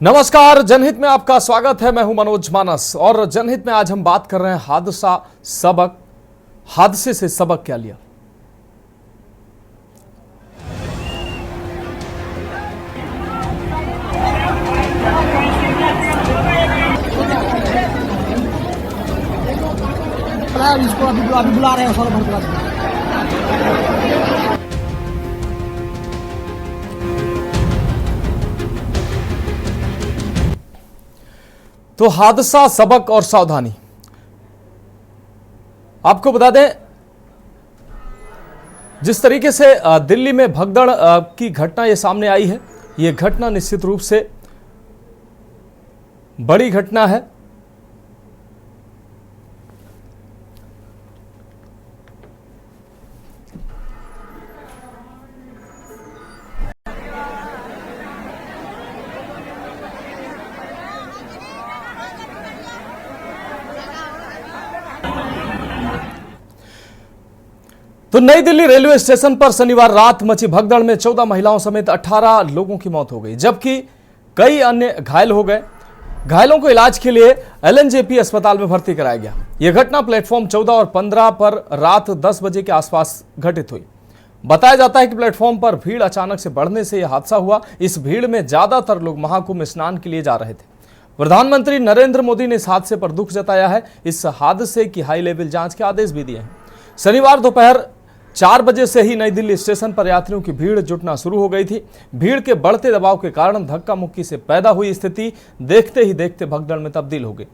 नमस्कार, जनहित में आपका स्वागत है। मैं हूं मनोज मानस और जनहित में आज हम बात कर रहे हैं हादसे से सबक क्या लिया। इसको अभी बुला रहे हैं। तो हादसा, सबक और सावधानी। आपको बता दें, जिस तरीके से दिल्ली में भगदड़ की घटना ये सामने आई है, ये घटना निश्चित रूप से बड़ी घटना है। तो नई दिल्ली रेलवे स्टेशन पर शनिवार रात मची भगदड़ में 14 महिलाओं समेत 18 लोगों की मौत हो गई, जबकि कई अन्य घायल हो गए। घायलों को इलाज के लिए एलएनजेपी अस्पताल में भर्ती कराया गया। यह घटना प्लेटफॉर्म 14 और 15 पर रात 10 बजे के आसपास घटित हुई। बताया जाता है कि प्लेटफॉर्म पर भीड़ अचानक से बढ़ने से यह हादसा हुआ। इस भीड़ में ज्यादातर लोग महाकुंभ स्नान के लिए जा रहे थे। प्रधानमंत्री नरेंद्र मोदी ने इस हादसे पर दुख जताया है। इस हादसे की हाई लेवल जांच के आदेश भी दिए हैं। शनिवार दोपहर 4 बजे से ही नई दिल्ली स्टेशन पर यात्रियों की भीड़ जुटना शुरू हो गई थी। भीड़ के बढ़ते दबाव के कारण धक्का मुक्की से पैदा हुई स्थिति देखते ही देखते भगदड़ में तब्दील हो गई।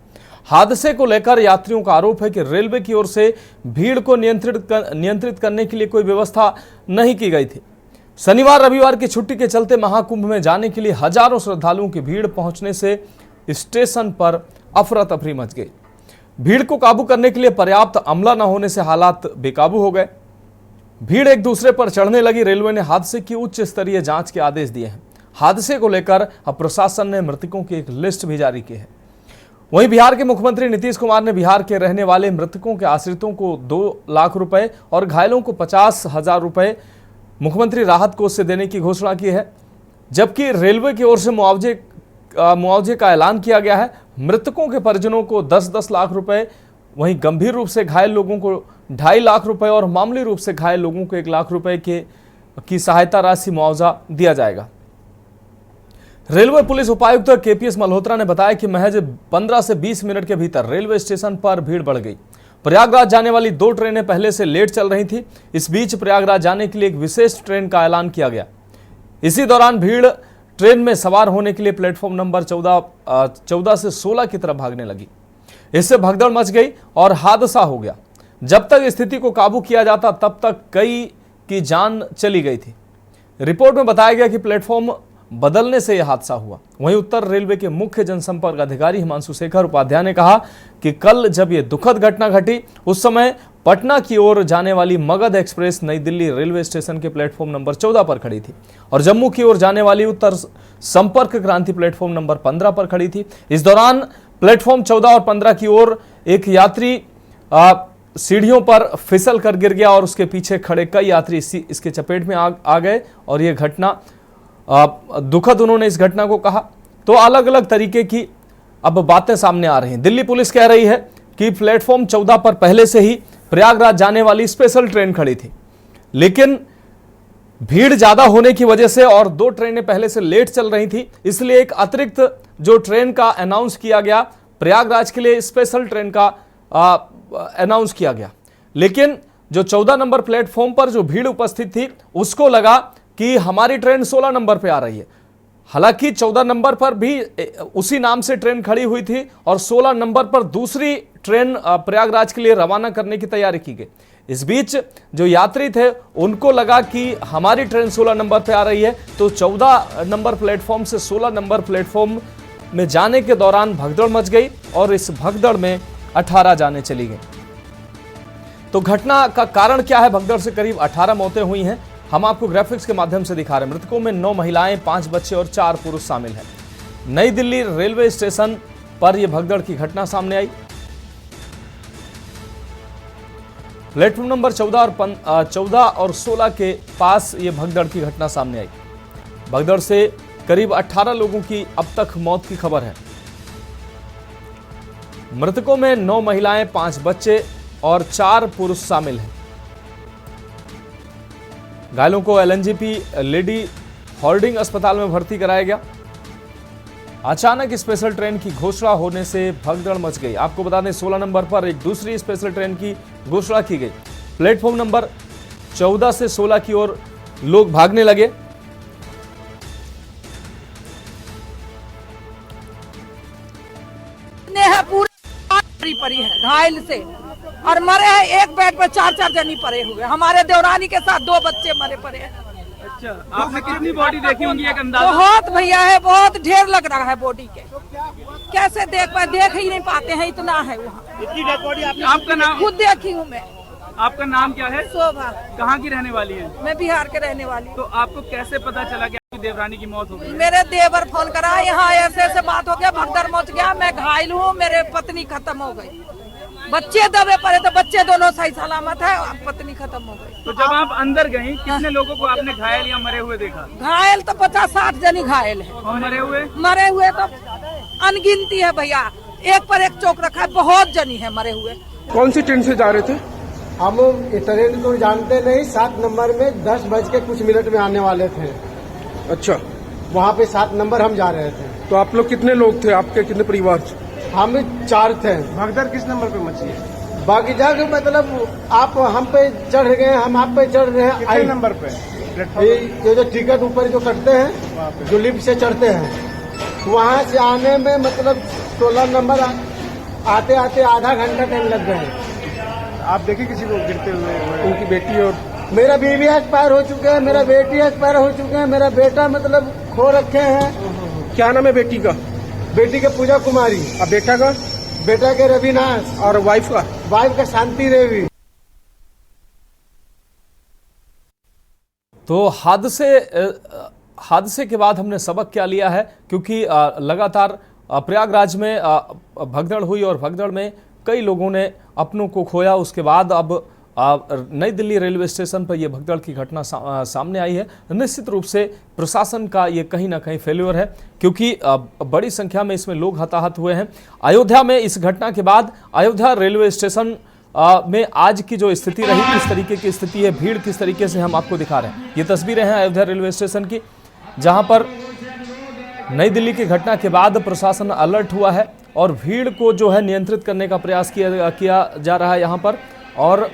हादसे को लेकर यात्रियों का आरोप है कि रेलवे की ओर से भीड़ को नियंत्रित करने के लिए कोई व्यवस्था नहीं की गई थी। शनिवार रविवार की छुट्टी के चलते महाकुंभ में जाने के लिए हजारों श्रद्धालुओं की भीड़ पहुंचने से स्टेशन पर अफरा तफरी मच गई। भीड़ को काबू करने के लिए पर्याप्त अमला न होने से हालात बेकाबू हो गए। भीड़ एक दूसरे पर चढ़ने लगी। रेलवे ने हादसे की उच्च स्तरीय जांच के आदेश दिए हैं। हादसे को लेकर अब प्रशासन ने मृतकों की एक लिस्ट भी जारी की है। वहीं बिहार के मुख्यमंत्री नीतीश कुमार ने बिहार के रहने वाले मृतकों के आश्रितों को 2 लाख रुपए और घायलों को 50,000 रुपए मुख्यमंत्री राहत कोष से देने की घोषणा की है, जबकि रेलवे की ओर से मुआवजे का ऐलान किया गया है। मृतकों के परिजनों को 10-10 लाख रुपए, वहीं गंभीर रूप से घायल लोगों को 2.5 लाख रुपए और मामूली रूप से घायल लोगों को 1 लाख रुपए की सहायता राशि मुआवजा दिया जाएगा। रेलवे पुलिस उपायुक्त केपीएस मल्होत्रा ने बताया कि महज 15 से 20 मिनट के भीतर रेलवे स्टेशन पर भीड़ बढ़ गई। प्रयागराज जाने वाली 2 ट्रेनें पहले से लेट चल रही थी। इस बीच प्रयागराज जाने के लिए एक विशेष ट्रेन का ऐलान किया गया। इसी दौरान भीड़ ट्रेन में सवार होने के लिए प्लेटफॉर्म नंबर 14 से 16 की तरफ भागने लगी। इससे भगदड़ मच गई और हादसा हो गया। जब तक स्थिति को काबू किया जाता तब तक कई की जान चली गई थी। रिपोर्ट में बताया गया कि प्लेटफॉर्म बदलने से यह हादसा हुआ। वहीं उत्तर रेलवे के मुख्य जनसंपर्क अधिकारी हिमांशु शेखर उपाध्याय ने कहा कि कल जब यह दुखद घटना घटी, उस समय पटना की ओर जाने वाली मगध एक्सप्रेस नई दिल्ली रेलवे स्टेशन के प्लेटफॉर्म नंबर 14 पर खड़ी थी और जम्मू की ओर जाने वाली उत्तर संपर्क क्रांति प्लेटफॉर्म नंबर 15 पर खड़ी थी। इस दौरान प्लेटफॉर्म 14 और 15 की ओर एक यात्री सीढ़ियों पर फिसल कर गिर गया और उसके पीछे खड़े कई यात्री इसके चपेट में आ गए और यह घटना दुखद उन्होंने इस घटना को कहा। तो अलग अलग तरीके की अब बातें सामने आ रही हैं। दिल्ली पुलिस कह रही है कि प्लेटफॉर्म 14 पर पहले से ही प्रयागराज जाने वाली स्पेशल ट्रेन खड़ी थी, लेकिन भीड़ ज्यादा होने की वजह से और 2 ट्रेनें पहले से लेट चल रही थी, इसलिए एक अतिरिक्त जो ट्रेन का अनाउंस किया गया, प्रयागराज के लिए स्पेशल ट्रेन का अनाउंस किया गया। लेकिन जो 14 नंबर प्लेटफॉर्म पर जो भीड़ उपस्थित थी उसको लगा कि हमारी ट्रेन 16 नंबर पे आ रही है। हालांकि 14 नंबर पर भी उसी नाम से ट्रेन खड़ी हुई थी और 16 नंबर पर दूसरी ट्रेन प्रयागराज के लिए रवाना करने की तैयारी की गई। इस बीच जो यात्री थे उनको लगा कि हमारी ट्रेन 16 नंबर पे आ रही है, तो 14 नंबर प्लेटफॉर्म से 16 नंबर प्लेटफॉर्म में जाने के दौरान भगदड़ मच गई और इस भगदड़ में 18 जानें चली गई। तो घटना का कारण क्या है? भगदड़ से करीब 18 मौतें हुई हैं। हम आपको ग्राफिक्स के माध्यम से दिखा रहे हैं। मृतकों में 9 महिलाएं, 5 बच्चे और 4 पुरुष शामिल हैं। नई दिल्ली रेलवे स्टेशन पर यह भगदड़ की घटना सामने आई। प्लेटफॉर्म नंबर 14 और 16 के पास यह भगदड़ की घटना सामने आई। भगदड़ से करीब 18 लोगों की अब तक मौत की खबर है। मृतकों में 9 महिलाएं, 5 बच्चे और 4 पुरुष शामिल हैं। घायलों को एलएनजेपी लेडी हॉर्डिंग अस्पताल में भर्ती कराया गया। अचानक स्पेशल ट्रेन की घोषणा होने से भगदड़ मच गई। आपको बता दें 16 नंबर पर एक दूसरी स्पेशल ट्रेन की घोषणा की गई। प्लेटफॉर्म नंबर 14 से 16 की ओर लोग भागने लगे। पूरी पड़ी है घायल से और मरे हैं। एक बेड पर 4-4 जनी पड़े हुए। हमारे देवरानी के साथ 2 बच्चे मरे पड़े हैं। अच्छा, आपने कितनी बॉडी देखी होंगी एक अंदाजा? बहुत भैया है, बहुत ढेर लग रहा है बॉडी के। कैसे देख पाए, देख ही नहीं पाते हैं, इतना है वहाँ। आपका नाम? खुद देखी हूँ मैं। आपका नाम क्या है? शोभा। कहाँ की रहने वाली है? मैं बिहार के रहने वाली हूँ। तो आपको कैसे पता चला कि आपकी देवरानी की मौत हो गई? मेरे देवर फोन करा, यहाँ ऐसे बात हो गया, भगदड़ मच गया, मैं घायल हूँ, मेरे पत्नी खत्म हो गई। बच्चे दबे पड़े तो बच्चे दोनों सही सलामत है, पत्नी खत्म हो गई। तो जब आप अंदर गई, कितने लोगों को आपने घायल या मरे हुए देखा? घायल तो 50-60 जनी घायल है। और मरे हुए तो अनगिनती है भैया, एक पर एक चौक रखा है, बहुत जनी है मरे हुए। कौन सी ट्रेन से जा रहे थे? हम ट्रेन को जानते नहीं, 7 नंबर में 10 बज के कुछ मिनट में आने वाले थे। अच्छा, वहाँ पे 7 नंबर हम जा रहे थे। तो आप लोग कितने लोग थे? आपके कितने परिवार? हम 4 थे। भगदड़ किस नंबर पे मची है? बाकी जाके मतलब आप हम पे चढ़ गए, हम आप पे चढ़ रहे हैं। कितने नंबर पे? ये जो टिकट ऊपर जो कटते हैं, जो लिफ्ट से चढ़ते हैं, वहाँ से आने में मतलब 16 नंबर आते आते आधा घंटा टाइम लग गए। आप देखे किसी को गिरते हुए? उनकी बेटी और मेरा बीवी एक्सपायर हो चुके हैं, मेरा बेटी एक्सपायर हो चुके हैं, मेरा बेटा मतलब खो रखे हैं। क्या नाम है बेटी का? बेटी के पूजा कुमारी। और बेटा का? बेटा के रविनाश। और वाइफ का? वाइफ का शांति देवी। तो हादसे के बाद हमने सबक क्या लिया है, क्योंकि लगातार प्रयागराज में भगदड़ हुई और भगदड़ में कई लोगों ने अपनों को खोया। उसके बाद अब नई दिल्ली रेलवे स्टेशन पर यह भगदड़ की घटना सामने आई है। निश्चित रूप से प्रशासन का ये कहीं ना कहीं फेल्योर है, क्योंकि बड़ी संख्या में इसमें लोग हताहत हुए हैं। अयोध्या में इस घटना के बाद अयोध्या रेलवे स्टेशन में आज की जो स्थिति रही, किस तरीके की स्थिति है, भीड़ किस तरीके से हम आपको दिखा रहे हैं। ये तस्वीरें हैं अयोध्या रेलवे स्टेशन की, जहां पर नई दिल्ली की घटना के बाद प्रशासन अलर्ट हुआ है और भीड़ को जो है नियंत्रित करने का प्रयास किया जा रहा है यहाँ पर, और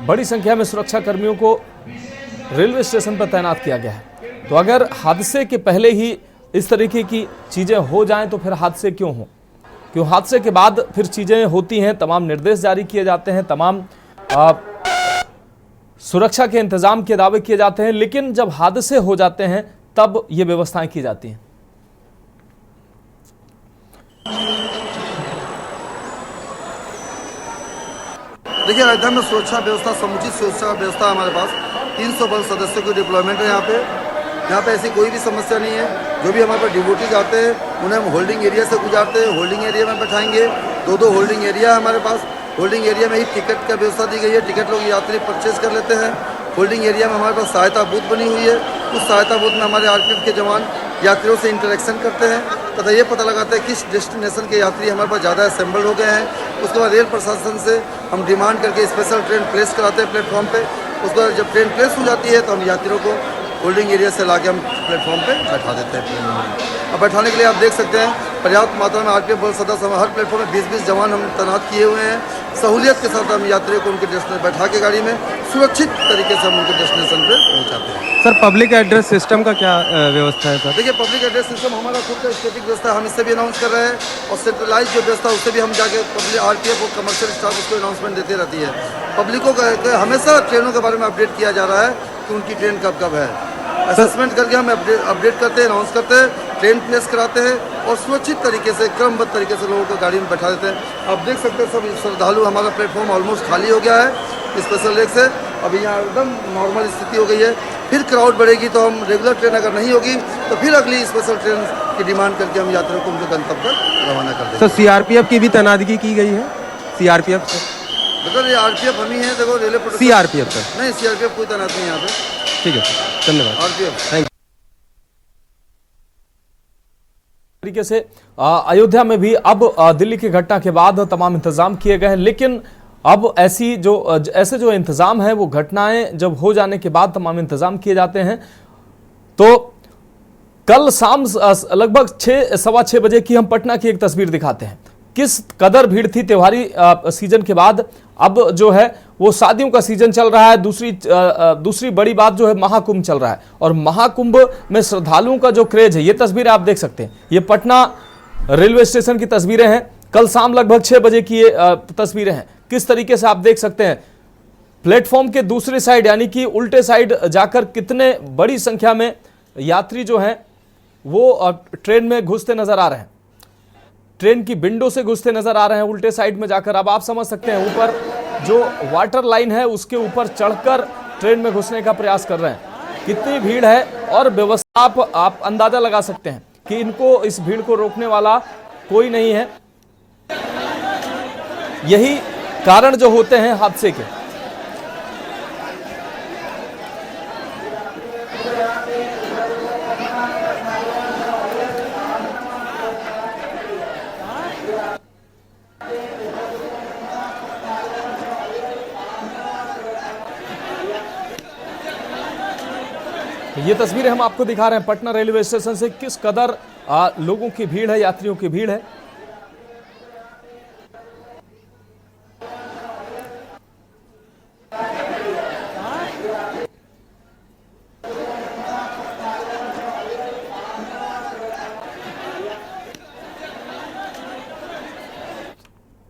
बड़ी संख्या में सुरक्षा कर्मियों को रेलवे स्टेशन पर तैनात किया गया है। तो अगर हादसे के पहले ही इस तरीके की चीज़ें हो जाएं तो फिर हादसे क्यों हो? क्यों हादसे के बाद फिर चीज़ें होती हैं, तमाम निर्देश जारी किए जाते हैं, तमाम सुरक्षा के इंतजाम के दावे किए जाते हैं, लेकिन जब हादसे हो जाते हैं तब ये व्यवस्थाएं की जाती हैं। देखिए, अयोध्या में सुरक्षा व्यवस्था, समुचित सुरक्षा व्यवस्था हमारे पास 300 बल सदस्यों की डिप्लॉयमेंट है यहाँ पे ऐसी कोई भी समस्या नहीं है। जो भी हमारे पास डिवोटी जाते हैं उन्हें हम होल्डिंग एरिया से गुजारते हैं, होल्डिंग एरिया में बैठाएंगे। 2 होल्डिंग एरिया है हमारे पास। होल्डिंग एरिया में ही टिकट का व्यवस्था दी गई है, टिकट लोग यात्री परचेज कर लेते हैं। होल्डिंग एरिया में हमारे पास सहायता बूथ बनी हुई है। उस सहायता बूथ में हमारे आरपीएफ के जवान यात्रियों से इंटरेक्शन करते हैं तथा ये पता लगाते हैं किस डेस्टिनेशन के यात्री हमारे पास ज़्यादा असेंबल हो गए हैं। उसके बाद रेल प्रशासन से हम डिमांड करके स्पेशल ट्रेन प्लेस कराते हैं प्लेटफॉर्म पे। उसके बाद जब ट्रेन प्लेस हो जाती है तो हम यात्रियों को होल्डिंग एरिया से लाके हम प्लेटफॉर्म पे बैठा देते हैं ट्रेन में। अब बैठाने के लिए आप देख सकते हैं पर्याप्त मात्रा में आरपीएफ बल सदस्य हर प्लेटफॉर्म में 20-20 जवान हम तैनात किए हुए हैं। सहूलियत के साथ हम यात्रियों को उनके डेस्टिनेशन बैठा के गाड़ी में सुरक्षित तरीके से हम उनके डेस्टिनेशन पे पहुंचाते हैं। सर, पब्लिक एड्रेस सिस्टम का क्या व्यवस्था है सर? देखिए, पब्लिक एड्रेस सिस्टम हमारा खुद का स्टैटिक व्यवस्था, हम इससे भी अनाउंस कर रहे हैं और सेंट्रलाइज जो व्यवस्था उससे भी हम जाके पब्लिक आरपीएफ और कमर्शियल स्टाफ उसको अनाउंसमेंट देती रहती है। पब्लिकों का हमेशा ट्रेनों के बारे में अपडेट किया जा रहा है कि उनकी ट्रेन कब कब है। असेसमेंट करके हम अपडेट करते हैं, अनाउंस करते हैं, ट्रेन प्लेस कराते हैं और सुरक्षित तरीके से, क्रमबद्ध तरीके से लोगों को गाड़ी में बैठा देते हैं। आप देख सकते हैं सब श्रद्धालु, हमारा प्लेटफॉर्म ऑलमोस्ट खाली हो गया है स्पेशल लेग से। अभी यहाँ एकदम नॉर्मल स्थिति हो गई है। फिर क्राउड बढ़ेगी तो हम रेगुलर ट्रेन अगर नहीं होगी तो फिर अगली स्पेशल ट्रेन की डिमांड करके हम यात्रियों को उनके गंतव्य पर रवाना कर देंगे। सर, सीआरपीएफ की भी तैनाती की गई है? सीआरपीएफ से देखो, ये आरपीएफ हम ही हैं। देखो, रेलवे प्रोटेक्शन सीआरपीएफ सर? नहीं, सीआरपीएफ कोई तैनात नहीं है यहाँ पे। ठीक है सर, धन्यवाद। आरपीएफ। Thank you. तरीके से अयोध्या में भी अब दिल्ली की घटना के बाद तमाम इंतजाम किए गए हैं, लेकिन अब ऐसे जो इंतजाम है वो घटनाएं जब हो जाने के बाद तमाम इंतजाम किए जाते हैं। तो कल शाम लगभग 6-6:15 बजे की हम पटना की एक तस्वीर दिखाते हैं। किस कदर भीड़ थी त्योहारी सीजन के बाद। अब जो है वो शादियों का सीजन चल रहा है। दूसरी बड़ी बात जो है महाकुंभ चल रहा है, और महाकुंभ में श्रद्धालुओं का जो क्रेज है, ये तस्वीरें आप देख सकते हैं। ये पटना रेलवे स्टेशन की तस्वीरें हैं, कल शाम लगभग 6 बजे की ये तस्वीरें हैं। किस तरीके से आप देख सकते हैं प्लेटफॉर्म के दूसरी साइड यानी कि उल्टे साइड जाकर कितने बड़ी संख्या में यात्री जो हैं वो ट्रेन में घुसते नजर आ रहे हैं, ट्रेन की विंडो से घुसते नजर आ रहे हैं उल्टे साइड में जाकर। अब आप समझ सकते हैं ऊपर जो वाटर लाइन है उसके ऊपर चढ़कर ट्रेन में घुसने का प्रयास कर रहे हैं। कितनी भीड़ है और व्यवस्था आप अंदाजा लगा सकते हैं कि इनको, इस भीड़ को रोकने वाला कोई नहीं है। यही कारण जो होते हैं हादसे के। ये तस्वीरें हम आपको दिखा रहे हैं पटना रेलवे स्टेशन से, किस कदर लोगों की भीड़ है, यात्रियों की भीड़ है।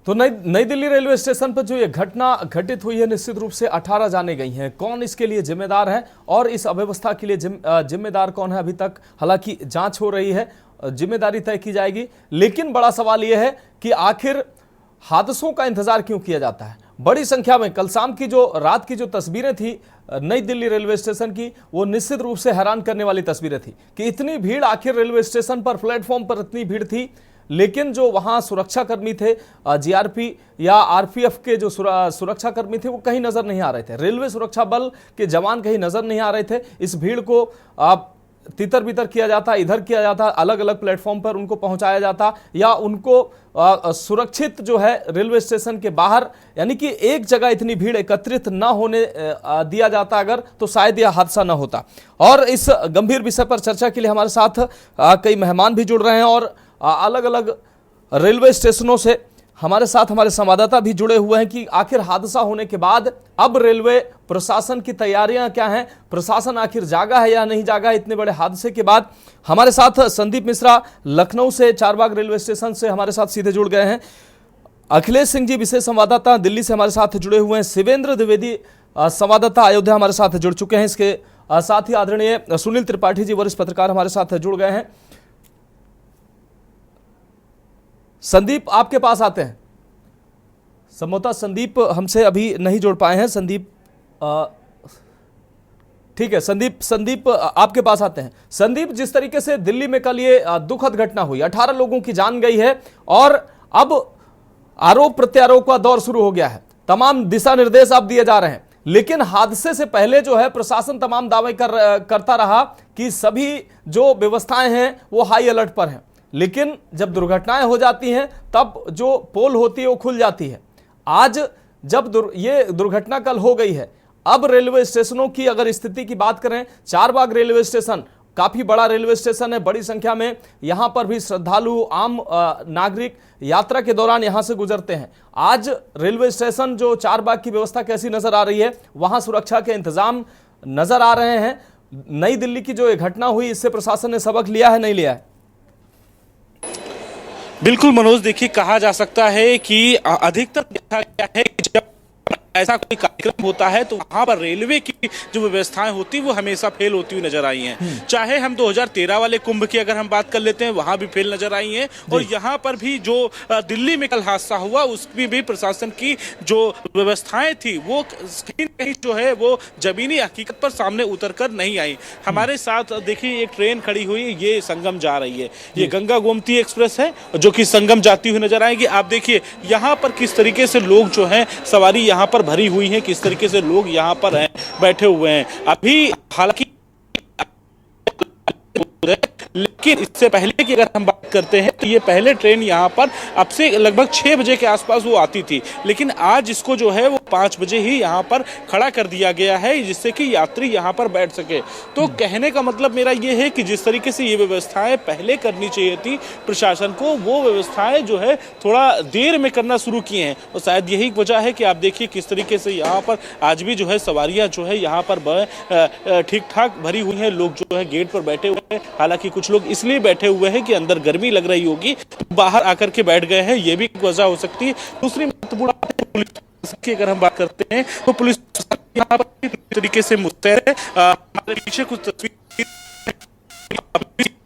तो नई दिल्ली रेलवे स्टेशन पर जो ये घटना घटित हुई है, निश्चित रूप से 18 जाने गई हैं। कौन इसके लिए जिम्मेदार है और इस अव्यवस्था के लिए जिम्मेदार कौन है, अभी तक हालांकि जांच हो रही है, जिम्मेदारी तय की जाएगी। लेकिन बड़ा सवाल यह है कि आखिर हादसों का इंतजार क्यों किया जाता है। बड़ी संख्या में कल शाम की रात की जो तस्वीरें थी नई दिल्ली रेलवे स्टेशन की, वो निश्चित रूप से हैरान करने वाली तस्वीरें थी कि इतनी भीड़ आखिर रेलवे स्टेशन पर, प्लेटफॉर्म पर इतनी भीड़ थी, लेकिन जो वहां सुरक्षा कर्मी थे, जीआरपी या आरपीएफ के जो सुरक्षा कर्मी थे, वो कहीं नजर नहीं आ रहे थे। रेलवे सुरक्षा बल के जवान कहीं नजर नहीं आ रहे थे। इस भीड़ को तितर बितर किया जाता, इधर किया जाता, अलग अलग प्लेटफॉर्म पर उनको पहुंचाया जाता, या उनको सुरक्षित जो है रेलवे स्टेशन के बाहर, यानी कि एक जगह इतनी भीड़ एकत्रित ना होने दिया जाता अगर, तो शायद यह हादसा ना होता। और इस गंभीर विषय पर चर्चा के लिए हमारे साथ कई मेहमान भी जुड़ रहे हैं और अलग अलग रेलवे स्टेशनों से हमारे साथ हमारे संवाददाता भी जुड़े हुए हैं कि आखिर हादसा होने के बाद अब रेलवे प्रशासन की तैयारियां क्या हैं, प्रशासन आखिर जागा है या नहीं जागा इतने बड़े हादसे के बाद। हमारे साथ संदीप मिश्रा लखनऊ से, चारबाग रेलवे स्टेशन से हमारे साथ सीधे जुड़ गए हैं। अखिलेश सिंह जी विशेष संवाददाता दिल्ली से हमारे साथ जुड़े हुए हैं। शिवेंद्र द्विवेदी संवाददाता अयोध्या हमारे साथ जुड़ चुके हैं। इसके साथ ही आदरणीय सुनील त्रिपाठी जी वरिष्ठ पत्रकार हमारे साथ जुड़ गए हैं। संदीप आपके पास आते हैं। संभवतः संदीप हमसे अभी नहीं जुड़ पाए हैं। संदीप ठीक है, संदीप आपके पास आते हैं। संदीप, जिस तरीके से दिल्ली में कल ये दुखद घटना हुई, 18 लोगों की जान गई है और अब आरोप प्रत्यारोप का दौर शुरू हो गया है, तमाम दिशा निर्देश अब दिए जा रहे हैं, लेकिन हादसे से पहले जो है प्रशासन तमाम दावे करता रहा कि सभी जो व्यवस्थाएं हैं वो हाई अलर्ट पर हैं। लेकिन जब दुर्घटनाएं हो जाती हैं तब जो पोल होती है वो खुल जाती है। आज जब ये दुर्घटना कल हो गई है, अब रेलवे स्टेशनों की अगर स्थिति की बात करें, चारबाग रेलवे स्टेशन काफी बड़ा रेलवे स्टेशन है, बड़ी संख्या में यहां पर भी श्रद्धालु, आम नागरिक यात्रा के दौरान यहां से गुजरते हैं। आज रेलवे स्टेशन जो चारबाग की व्यवस्था कैसी नजर आ रही है, वहां सुरक्षा के इंतजाम नजर आ रहे हैं। नई दिल्ली की जो ये घटना हुई, इससे प्रशासन ने सबक लिया है, नहीं लिया है? बिल्कुल मनोज, देखिए कहा जा सकता है कि अधिकतर देखा गया है कि जब ऐसा कोई कार्यक्रम होता है तो वहां पर रेलवे की जो व्यवस्थाएं होती वो हमेशा फेल होती हुई नजर आई हैं। चाहे हम 2013 वाले कुंभ की अगर हम बात कर लेते हैं, वहां भी फेल नजर आई हैं, और यहां पर भी जो दिल्ली में कल हादसा हुआ उसमें भी प्रशासन की जो व्यवस्थाएं थी वो कहीं न कहीं जो है वो जमीनी हकीकत पर सामने उतर कर नहीं आई। हमारे साथ देखिए एक ट्रेन खड़ी हुई, ये संगम जा रही है, ये गंगा गोमती एक्सप्रेस है जो कि संगम जाती हुई नजर आएगी। आप देखिए यहाँ पर किस तरीके से लोग जो है सवारी यहाँ पर भरी हुई है, किस तरीके से लोग यहाँ पर हैं, बैठे हुए हैं। अभी हालांकि लेकिन इससे पहले की अगर हम बात करते हैं तो ये पहले ट्रेन यहाँ पर अब से लगभग 6 बजे के आसपास वो आती थी, लेकिन आज इसको जो है वो 5 बजे ही यहाँ पर खड़ा कर दिया गया है जिससे कि यात्री यहाँ पर बैठ सके। तो कहने का मतलब मेरा ये है कि जिस तरीके से ये व्यवस्थाएं पहले करनी चाहिए थी प्रशासन को, वो व्यवस्थाएं जो है थोड़ा देर में करना शुरू किए हैं और शायद यही वजह है कि आप देखिए किस तरीके से यहाँ पर आज भी जो है सवारियाँ जो है यहाँ पर ठीक ठाक भरी हुई हैं। लोग जो है गेट पर बैठे हुए हैं, हालांकि कुछ लोग इसलिए बैठे हुए हैं कि अंदर गर्मी लग रही होगी, बाहर आकर के बैठ गए हैं, ये भी वजह हो सकती है। दूसरी महत्वपूर्ण बात है पुलिस की, अगर हम बात करते हैं तो पुलिस यहाँ पर तरीके से मुस्तैद है। हमारे पीछे कुछ तस्वीर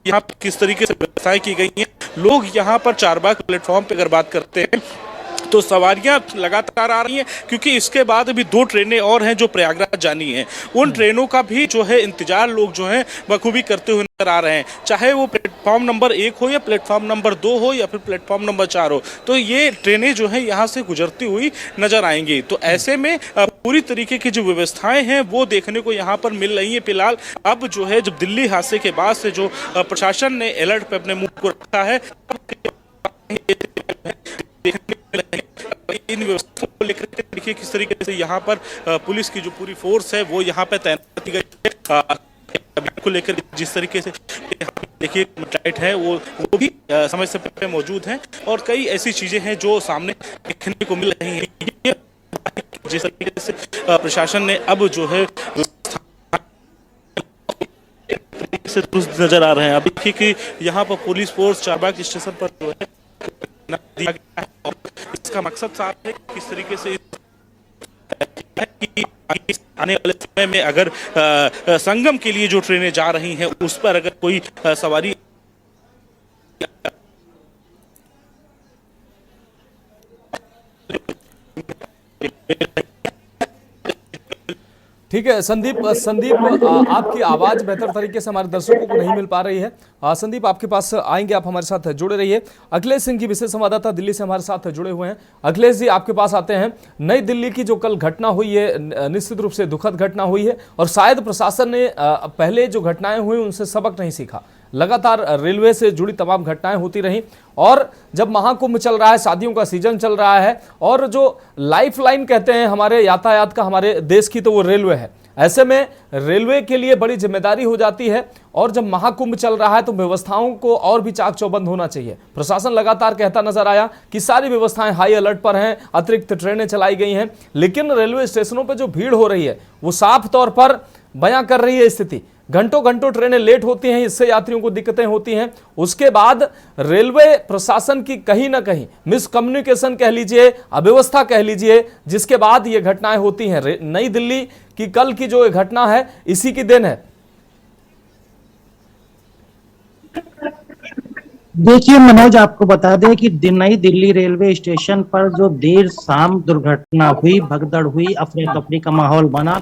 यहाँ पर किस तरीके से व्यवस्थाएं की गई हैं। लोग यहाँ पर चारबाग प्लेटफॉर्म पे अगर बात करते हैं तो सवारियां लगातार आ रही हैं, क्योंकि इसके बाद अभी 2 ट्रेनें और हैं जो प्रयागराज जानी हैं। उन ट्रेनों का भी जो है इंतजार लोग जो हैं बखूबी करते हुए नजर आ रहे हैं, चाहे वो प्लेटफॉर्म नंबर 1 हो या प्लेटफॉर्म नंबर 2 हो या फिर प्लेटफॉर्म नंबर 4 हो, तो ये ट्रेनें जो है यहाँ से गुजरती हुई नजर आएंगी। तो ऐसे में पूरी तरीके की जो व्यवस्थाएं हैं वो देखने को यहाँ पर मिल रही है। फिलहाल अब जो है जब दिल्ली हादसे के बाद से जो प्रशासन ने अलर्ट पे अपने मुंह को रखा है, इन व्यवस्थाओं को लेकर के देखिए किस तरीके से यहाँ पर पुलिस की जो पूरी फोर्स है वो यहाँ पर तैनात की गई है को लेकर। जिस तरीके से देखिए लाइट है वो भी समय से पहले मौजूद हैं और कई ऐसी चीजें हैं जो सामने देखने को मिल रही हैं। जिस तरीके से प्रशासन ने अब जो है से नजर आ रहे हैं। अब देखिए कि यहाँ पर पुलिस फोर्स चारबाग स्टेशन पर जो है दिया गया है और इसका मकसद साफ है किस तरीके से आने वाले समय में अगर संगम के लिए जो ट्रेनें जा रही हैं उस पर अगर कोई सवारी ठीक है संदीप, आपकी आवाज बेहतर तरीके से हमारे दर्शकों को नहीं मिल पा रही है। संदीप आपके पास आएंगे, आप हमारे साथ जुड़े रहिए। अखिलेश सिंह जी विशेष संवाददाता दिल्ली से हमारे साथ जुड़े हुए हैं। अखिलेश जी आपके पास आते हैं। नई दिल्ली की जो कल घटना हुई है निश्चित रूप से दुखद घटना हुई है और शायद प्रशासन ने पहले जो घटनाएं हुई उनसे सबक नहीं सीखा। लगातार रेलवे से जुड़ी तमाम घटनाएं होती रहीं और जब महाकुंभ चल रहा है, शादियों का सीजन चल रहा है और जो लाइफलाइन कहते हैं हमारे यातायात का हमारे देश की, तो वो रेलवे है। ऐसे में रेलवे के लिए बड़ी जिम्मेदारी हो जाती है और जब महाकुंभ चल रहा है तो व्यवस्थाओं को और भी चाक चौबंद होना चाहिए। प्रशासन लगातार कहता नजर आया कि सारी व्यवस्थाएं हाई अलर्ट पर हैं, अतिरिक्त ट्रेनें चलाई गई हैं, लेकिन रेलवे स्टेशनों पर जो भीड़ हो रही है वो साफ तौर पर बयां कर रही है स्थिति। घंटों घंटों ट्रेनें लेट होती हैं, इससे यात्रियों को दिक्कतें होती हैं। उसके बाद रेलवे प्रशासन की कहीं ना कहीं मिसकम्युनिकेशन कह लीजिए, अव्यवस्था कह लीजिए, जिसके बाद ये घटनाएं होती हैं। नई दिल्ली की कल की जो घटना है इसी की देन है। देखिए मनोज, आपको बता दें कि नई दिल्ली रेलवे स्टेशन पर जो देर शाम दुर्घटना हुई, भगदड़ हुई, अफरा तफरी का माहौल बना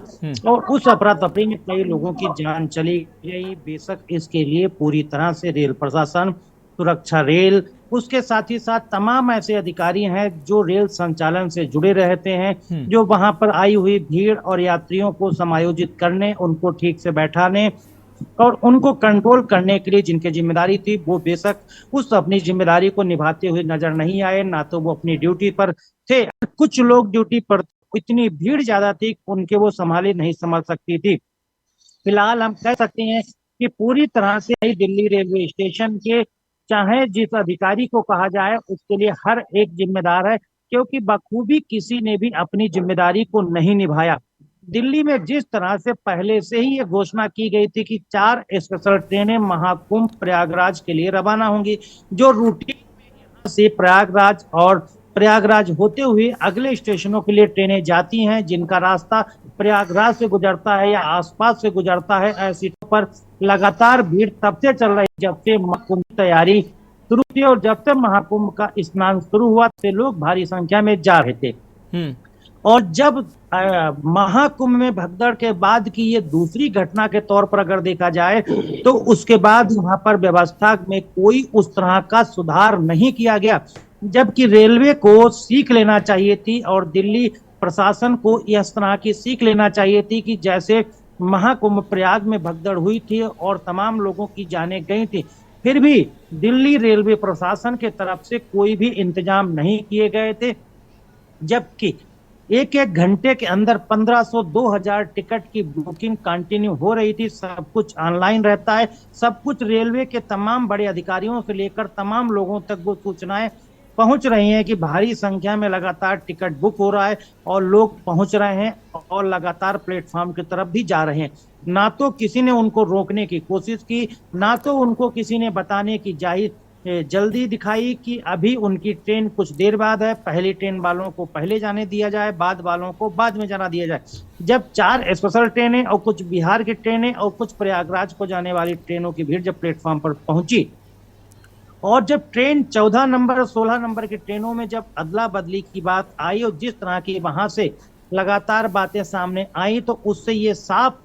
और उस अफरा तफरी में कई लोगों की जान चली गई। बेशक इसके लिए पूरी तरह से रेल प्रशासन, सुरक्षा रेल, उसके साथ ही साथ तमाम ऐसे अधिकारी हैं जो रेल संचालन से जुड़े रहते हैं, जो वहां पर आई हुई भीड़ और यात्रियों को समायोजित करने, उनको ठीक से बैठाने और उनको कंट्रोल करने के लिए जिनकी जिम्मेदारी थी वो बेशक उस अपनी जिम्मेदारी को निभाते हुए नजर नहीं आए। ना तो वो अपनी ड्यूटी पर थे, कुछ लोग ड्यूटी पर, इतनी भीड़ ज्यादा थी उनके वो नहीं संभाल सकती थी। फिलहाल हम कह सकते हैं कि पूरी तरह से नई दिल्ली रेलवे स्टेशन के चाहे जिस अधिकारी को कहा जाए उसके लिए हर एक जिम्मेदार है, क्योंकि बखूबी किसी ने भी अपनी जिम्मेदारी को नहीं निभाया। दिल्ली में जिस तरह से पहले से ही ये घोषणा की गई थी कि 4 स्पेशल ट्रेनें महाकुंभ प्रयागराज के लिए रवाना होंगी, जो रूटीन से प्रयागराज और प्रयागराज होते हुए अगले स्टेशनों के लिए ट्रेनें जाती हैं, जिनका रास्ता प्रयागराज से गुजरता है या आसपास से गुजरता है। ऐसी पर लगातार भीड़ तब से चल रही जब से महाकुंभ की तैयारी शुरू थी और जब से महाकुंभ का स्नान शुरू हुआ थे लोग भारी संख्या में जा रहे थे। और जब महाकुंभ में भगदड़ के बाद की ये दूसरी घटना के तौर पर अगर देखा जाए तो उसके बाद वहां पर व्यवस्था में कोई उस तरह का सुधार नहीं किया गया, जबकि रेलवे को सीख लेना चाहिए थी और दिल्ली प्रशासन को इस तरह की सीख लेना चाहिए थी कि जैसे महाकुंभ प्रयाग में भगदड़ हुई थी और तमाम लोगों की जानें गई थी, फिर भी दिल्ली रेलवे प्रशासन के तरफ से कोई भी इंतजाम नहीं किए गए थे, जबकि एक एक घंटे के अंदर 1500-2000 टिकट की बुकिंग कंटिन्यू हो रही थी। सब कुछ ऑनलाइन रहता है, सब कुछ रेलवे के तमाम बड़े अधिकारियों से लेकर तमाम लोगों तक वो सूचनाएं पहुंच रही हैं कि भारी संख्या में लगातार टिकट बुक हो रहा है और लोग पहुंच रहे हैं और लगातार प्लेटफॉर्म की तरफ भी जा रहे हैं। ना तो किसी ने उनको रोकने की कोशिश की, ना तो उनको किसी ने बताने की जल्दी दिखाई कि अभी उनकी ट्रेन कुछ देर बाद है, पहली ट्रेन वालों को पहले जाने दिया जाए, बाद वालों को बाद में जाना दिया जाए। जब 4 स्पेशल ट्रेनें और कुछ बिहार की ट्रेनें और कुछ प्रयागराज को जाने वाली ट्रेनों की भीड़ जब प्लेटफॉर्म पर पहुंची और जब ट्रेन 14 नंबर 16 नंबर की ट्रेनों में जब अदला बदली की बात आई और जिस तरह की वहां से लगातार बातें सामने आई, तो उससे ये साफ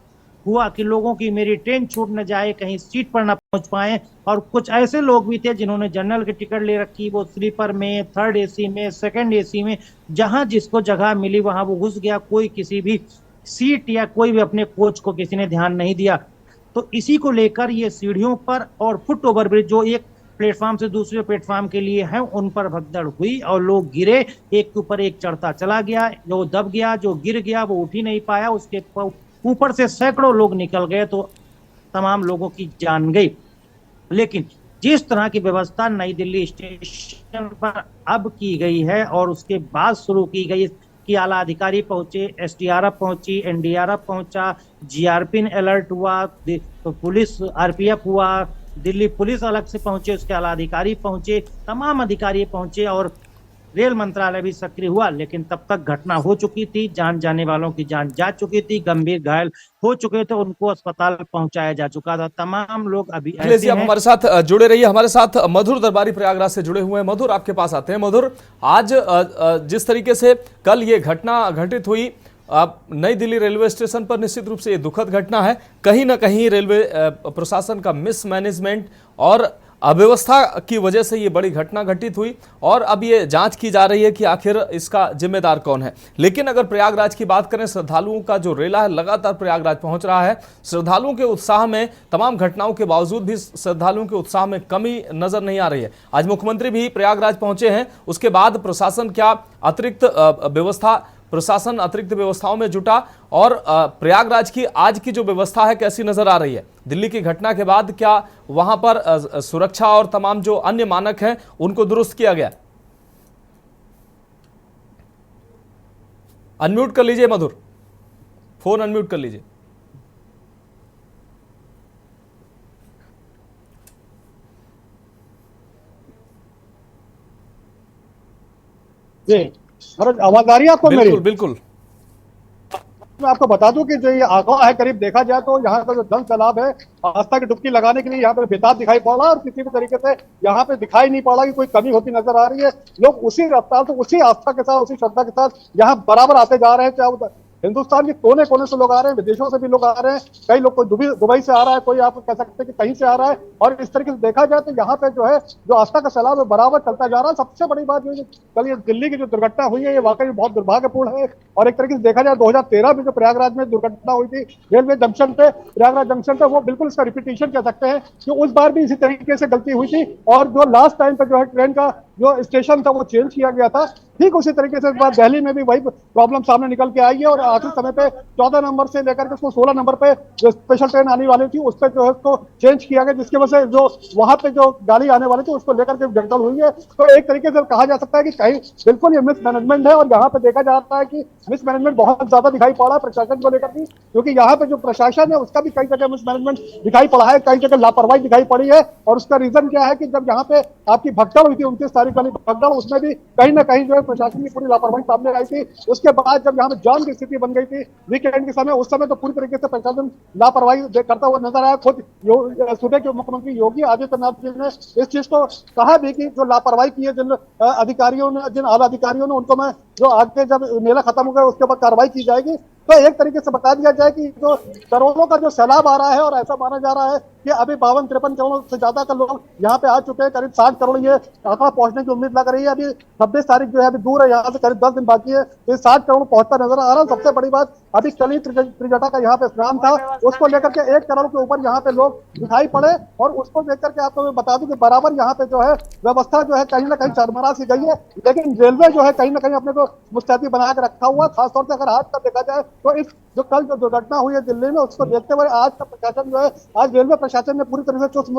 हुआ कि लोगों की मेरी ट्रेन छूट न जाए, कहीं सीट पर न पहुंच पाए। और कुछ ऐसे लोग भी थे जिन्होंने जनरल की टिकट ले रखी, वो स्लीपर में, थर्ड एसी में, सेकंड एसी में, जहां जिसको जगह मिली वहां वो घुस गया। कोई किसी भी सीट या कोई भी अपने कोच को किसी ने ध्यान नहीं दिया। तो इसी को लेकर ये सीढ़ियों पर और फुट ओवर ब्रिज जो एक प्लेटफॉर्म से दूसरे प्लेटफॉर्म के लिए है, उन पर भगदड़ हुई और लोग गिरे, एक के ऊपर एक चढ़ता चला गया। जो दब गया, जो गिर गया वो उठ ही नहीं पाया, उसके ऊपर से सैकड़ों लोग निकल गए, तो तमाम लोगों की जान गई। लेकिन जिस तरह की व्यवस्था नई दिल्ली स्टेशन पर अब की गई है और उसके बाद शुरू की गई कि आला अधिकारी पहुंचे, एसडीआरएफ पहुंची, एनडीआरएफ पहुंचा, जीआरपी अलर्ट हुआ, तो पुलिस आरपीएफ हुआ, दिल्ली पुलिस अलग से पहुंचे, उसके आला अधिकारी पहुंचे, तमाम अधिकारी पहुंचे और रेल मंत्रालय भी सक्रिय हुआ। लेकिन तब तक घटना हो चुकी थी, जान जाने वालों की जान जा चुकी थी, गंभीर घायल हो चुके थे, उनको अस्पताल पहुंचाया जा चुका था। तमाम लोग अभी ऐसे आप हमारे साथ जुड़े रहिए। हमारे साथ मधुर दरबारी प्रयागराज से जुड़े हुए हैं। मधुर, आपके पास आते हैं। मधुर, आज जिस तरीके से कल ये घटना घटित हुई नई दिल्ली रेलवे स्टेशन पर, निश्चित रूप से ये दुखद घटना है। कहीं ना कहीं रेलवे प्रशासन का मिसमैनेजमेंट और अव्यवस्था की वजह से ये बड़ी घटना घटित हुई और अब ये जांच की जा रही है कि आखिर इसका जिम्मेदार कौन है। लेकिन अगर प्रयागराज की बात करें, श्रद्धालुओं का जो रेला है लगातार प्रयागराज पहुंच रहा है। श्रद्धालुओं के उत्साह में, तमाम घटनाओं के बावजूद भी श्रद्धालुओं के उत्साह में कमी नजर नहीं आ रही है। आज मुख्यमंत्री भी प्रयागराज पहुंचे हैं, उसके बाद प्रशासन क्या प्रशासन अतिरिक्त व्यवस्थाओं में जुटा और प्रयागराज की आज की जो व्यवस्था है कैसी नजर आ रही है? दिल्ली की घटना के बाद क्या वहां पर सुरक्षा और तमाम जो अन्य मानक हैं उनको दुरुस्त किया गया? अनम्यूट कर लीजिए मधुर, फोन अनम्यूट कर लीजिए। आवाज आ रही है आपको मेरी? बिल्कुल बिल्कुल। मैं आपको बता दूं कि जो ये आंकड़ा है, करीब देखा जाए तो यहाँ का जो जन सैलाब है, आस्था की डुबकी लगाने के लिए यहाँ पे बेताब दिखाई पड़ रहा है और किसी भी तरीके से यहाँ पे दिखाई नहीं पड़ रहा कि कोई कमी होती नजर आ रही है। लोग उसी रफ्तार से, उसी आस्था के साथ, उसी श्रद्धा के साथ यहाँ बराबर आते जा रहे हैं। चाहे वो हिंदुस्तान के कोने कोने से लोग आ रहे हैं, विदेशों से भी लोग आ रहे हैं, कई लोग, कोई दुबई से आ रहा है, कोई आप कह सकते हैं कि कहीं से आ रहा है। और इस तरीके से देखा जाए तो यहाँ पे जो है जो आस्था का सैलाब है बराबर चलता जा रहा है। सबसे बड़ी बात ये कल ये दिल्ली की जो दुर्घटना हुई है, ये वाकई बहुत दुर्भाग्यपूर्ण है। और एक तरीके से देखा जाए 2013 में जो प्रयागराज में दुर्घटना हुई थी रेलवे जंक्शन पे, प्रयागराज जंक्शन पे, वो बिल्कुल इसका रिपीटेशन कह सकते हैं कि उस बार भी इसी तरीके से गलती हुई थी। और जो लास्ट टाइम पे जो है ट्रेन का जो स्टेशन था वो चेंज किया गया था, ठीक उसी तरीके से इस बार दिल्ली में भी वही प्रॉब्लम सामने निकल के आई है। और आखिरी समय पे 14 नंबर से लेकर के उसको 16 नंबर पे जो स्पेशल ट्रेन आने वाली थी उस पर जो है उसको चेंज किया गया, जिसकी वजह से जो वहां पे जो गाड़ी आने वाली थी उसको लेकर के भगदड़ हुई है। तो एक तरीके से कहा जा सकता है कि कहीं बिल्कुल ये मिसमैनेजमेंट है। और यहाँ पे देखा जा रहा है कि मिसमैनेजमेंट बहुत ज्यादा दिखाई पड़ रहा है प्रशासन को लेकर भी, क्योंकि यहाँ पे जो प्रशासन है उसका भी कई जगह मिसमैनेजमेंट दिखाई पड़ा है, कई जगह लापरवाही दिखाई पड़ी है। और उसका रीजन क्या है कि जब यहाँ पे आपकी भगदड़ हुई थी 29 तारीख वाली भगदड़, उसमें भी कहीं ना कहीं जो है प्रशासन की पूरी लापरवाही सामने आई थी। उसके बाद जब यहाँ पे जाम की स्थिति बन गई थी वीकेंड के समय, उस समय तो पूरी तरीके से प्रशासन लापरवाही करता हुआ नजर आया। खुद सूबे के मुख्यमंत्री योगी आदित्यनाथ जी ने इस चीज को कहा भी कि जो लापरवाही की है जिन अधिकारियों ने, जिन आला अधिकारियों ने, उनको मैं जो आगे जब मेला खत्म हो गया उसके बाद कार्रवाई की जाएगी। तो एक तरीके से बता दिया जाए कि जो करोड़ों का जो सैलाब आ रहा है और ऐसा माना जा रहा है कि अभी 52-53 करोड़ से ज्यादा का लोग यहाँ पे आ चुके हैं। करीब 60 करोड़ ये आंकड़ा पहुंचने की उम्मीद लग रही है। अभी 26 तारीख जो है अभी दूर है, यहाँ से करीब 10 दिन बाकी है, तो 60 करोड़ पहुंचता नजर आ रहा है। सबसे बड़ी बात, अभी कल ही त्रिजटा का यहाँ पे स्नान था, उसको लेकर के 1 करोड़ के ऊपर यहाँ पे लोग दिखाई पड़े, और उसको देख करके आपको मैं बता दूं कि बराबर यहाँ पे जो है व्यवस्था जो है कहीं ना कहीं चरमरा सी गई है। लेकिन रेलवे जो है कहीं ना कहीं अपने को मुस्तैदी बना के रखा हुआ। खासतौर से अगर आज का देखा जाए तो इस जो कल जो दुर्घटना हुई है दिल्ली में, उसको देखते हुए आज का प्रशासन जो है, आज रेलवे प्रशासन ने पूरी तरह से चुस्त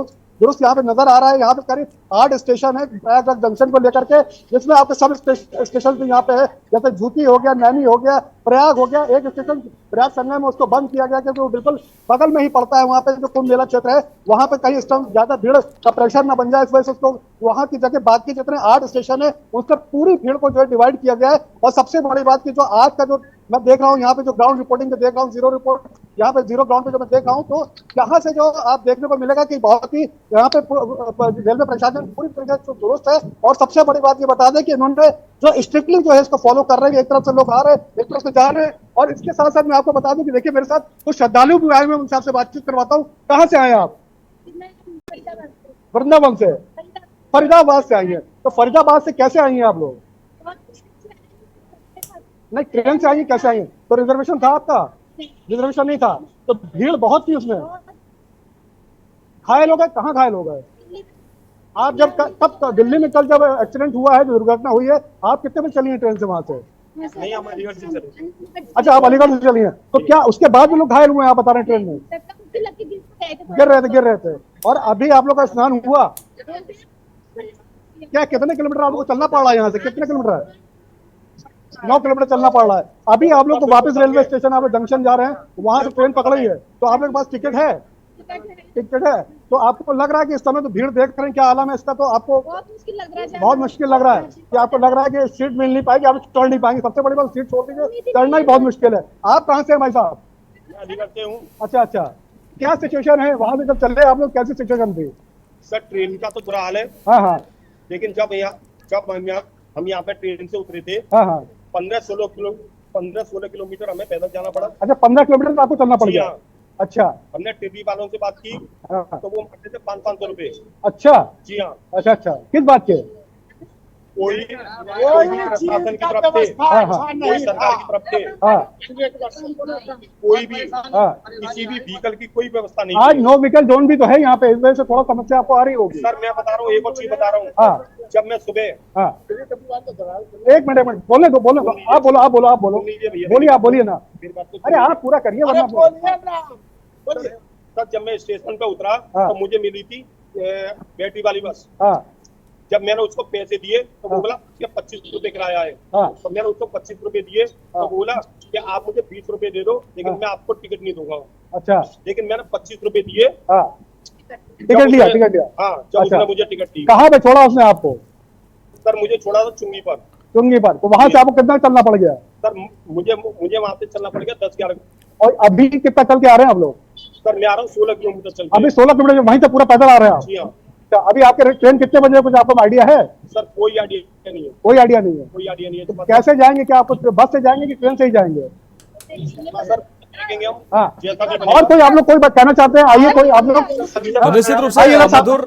दुरुस्त यहाँ पे नजर आ रहा है। यहाँ पे करीब 8 स्टेशन है प्रयागराज जंक्शन को लेकर के, जिसमें आपके सब स्टेशन भी यहाँ पे है, जैसे झूठी हो गया, नैनी हो गया, प्रयाग हो गया। एक स्टेशन प्रयाग संगम में उसको बंद किया गया क्योंकि वो बिल्कुल बगल में ही पड़ता है, वहाँ पे जो कुंभ मेला क्षेत्र है, वहाँ पे कहीं इस टाइम ज्यादा भीड़ का प्रेशर न बन जाए, इस वजह से उसको वहाँ की जगह बाकी जितने 8 स्टेशन है उसका पूरी भीड़ को जो है डिवाइड किया गया है। और सबसे बड़ी बात की जो आज का जो मैं देख रहा हूँ यहाँ पे जो ग्राउंड रिपोर्टिंग देख रहा हूँ, जीरो रिपोर्ट यहाँ पे जीरो ग्राउंड पे जो मैं देख रहा हूँ, तो यहाँ से जो आप देखने को मिलेगा कि बहुत ही यहाँ पे रेलवे प्रशासन पूरी तरीके से दुरुस्त है। और सबसे बड़ी बात ये बता दें कि इन्होंने जो स्ट्रिक्टली जो है इसको फॉलो कर रहे हैं। एक तरफ से लोग आ रहे हैं, एक तरफ से जा रहे हैं। और इसके साथ साथ मैं आपको बता दूं कि देखिए मेरे साथ कुछ श्रद्धालु भी आए हुए, उनसे आपसे बातचीत करवाता हूँ। कहाँ से आए आप? वृंदावन से, फरीदाबाद से आई है। तो फरीदाबाद से कैसे आई हैं आप लोग? नहीं, ट्रेन से आई है, कैसे आई है? तो रिजर्वेशन था आपका? रिजर्वेशन नहीं था, तो भीड़ बहुत थी उसमें। घायल हो गए? कहाँ घायल हो गए आप? जब कब दिल्ली में कल जब एक्सीडेंट हुआ है, जो दुर्घटना हुई है, आप कितने बजे चली हैं ट्रेन से वहां से? नहीं, हम अलीगढ़ से चले। अच्छा, आप अलीगढ़ से चली हैं। तो क्या उसके बाद भी लोग घायल हुए हैं, आप बता रहे हैं ट्रेन में? गिर रहे थे। और अभी आप लोग का स्नान हुआ? क्या कितने किलोमीटर आप लोग को चलना पड़ रहा है यहाँ से? कितने किलोमीटर है? 9 किलोमीटर चलना पड़ रहा है। अभी आप लोग को वापस रेलवे स्टेशन आप लोग जंक्शन जा रहे हैं, वहां से ट्रेन पकड़ी है, तो आप लोग के पास टिकट है? टिकट है। तो आपको लग रहा है कि इस समय तो भीड़ देख रहे हैं, क्या आलम है इसका, तो आपको बहुत मुश्किल लग रहा है कि आपको लग रहा है कि सीट मिल नहीं पाएगी, आप चढ़ नहीं पाएंगे। सबसे बड़ी बात, सीट छोड़ दीजिए, चढ़ना ही बहुत मुश्किल है। आप कहाँ से हैं भाई साहब? अलीगढ़ से हूँ। अच्छा, क्या सिचुएशन है वहां से जब चल रहे हैं आप लोग? कैसी सिचुएशन थी? सर, ट्रेन का तो बुरा हाल है। हाँ। लेकिन जब हम यहाँ पे ट्रेन से उतरे थे, हाँ, 15-16 किलोमीटर हमें पैदल जाना पड़ा। अच्छा, 15 किलोमीटर आपको चलना पड़ गया? अच्छा। हमने टिड्डी वालों से बात की, तो वो मांगते थे 500 रुपए। अच्छा जी हाँ। अच्छा, किस बात के? कोई प्रशासन की तरफ से, कोई सरकार की तरफ से, कोई भी किसी भी व्हीकल की कोई व्यवस्था नहीं। आज नो व्हीकल जोन भी तो है यहाँ पे, इस वजह से थोड़ा समस्या आपको आ रही होगी। सर, मैं बता रहा हूँ, एक और चीज बता रहा हूँ। जब मैं सुबह, एक मिनट बोलने दो, आप बोलिए ना। अरे आप पूरा करिए वरना। सर, जब मैं स्टेशन पे उतरा तो मुझे मिली थी बैटरी वाली बस। जब मैंने उसको पैसे दिए तो वो बोला कि 25 रुपए किराया है। तो मैंने उसको 25 रुपए दिए, तो बोला कि आप मुझे 20 रुपए दे दो, लेकिन मैं आपको टिकट नहीं दूंगा। अच्छा। लेकिन मैंने 25 रुपए दिए, टिकट लिया। हाँ, जब उसने मुझे टिकट दी। कहाँ पे छोड़ा उसने आपको? सर, मुझे छोड़ा था चुंगी पर। तो वहां से आपको कितना चलना पड़ गया? सर, मुझे वहां से चलना पड़ गया 10-11। और अभी कितना चल के आ रहे हैं आप लोग? सर, मैं आ रहा हूँ 16 किलोमीटर चल। अभी 16 किलोमीटर वहीं से पूरा पैदल आ रहे हैं आप? जी हाँ। अभी आपके ट्रेन कितने बजे, कुछ आपको आइडिया है? सर, कोई आइडिया नहीं है। कोई आइडिया नहीं है। तो कैसे जाएंगे? क्या आप बस से जाएंगे कि ट्रेन से ही जाएंगे? सर, देखेंगे हम। हाँ। और कोई आप लोग कोई बात कहना चाहते हैं? आइए, कोई आप लोग। निश्चित रूप से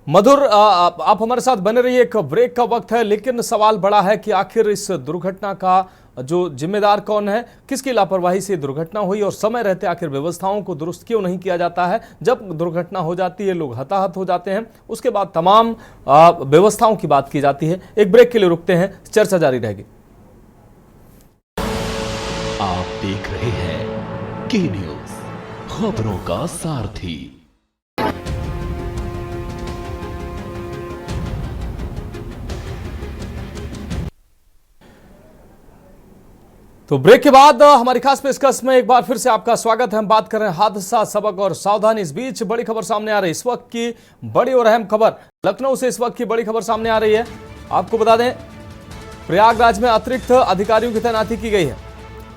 मधुर आप हमारे साथ बने रहिए। एक ब्रेक का वक्त है, लेकिन सवाल बड़ा है कि आखिर इस दुर्घटना का जो जिम्मेदार कौन है, किसकी लापरवाही से दुर्घटना हुई, और समय रहते आखिर व्यवस्थाओं को दुरुस्त क्यों नहीं किया जाता है। जब दुर्घटना हो जाती है, लोग हताहत हो जाते हैं, उसके बाद तमाम व्यवस्थाओं की बात की जाती है। एक ब्रेक के लिए रुकते हैं, चर्चा जारी रहेगी। आप देख रहे हैं के न्यूज, खबरों का सारथी। तो ब्रेक के बाद हमारी खास पेशकश में एक बार फिर से आपका स्वागत है। हम बात कर रहे हैं हादसा, सबक और सावधानी। इस बीच बड़ी खबर सामने आ रही है। इस वक्त की बड़ी और अहम खबर लखनऊ से इस वक्त की बड़ी खबर सामने आ रही है। आपको बता दें, प्रयागराज में अतिरिक्त अधिकारियों की तैनाती की गई है।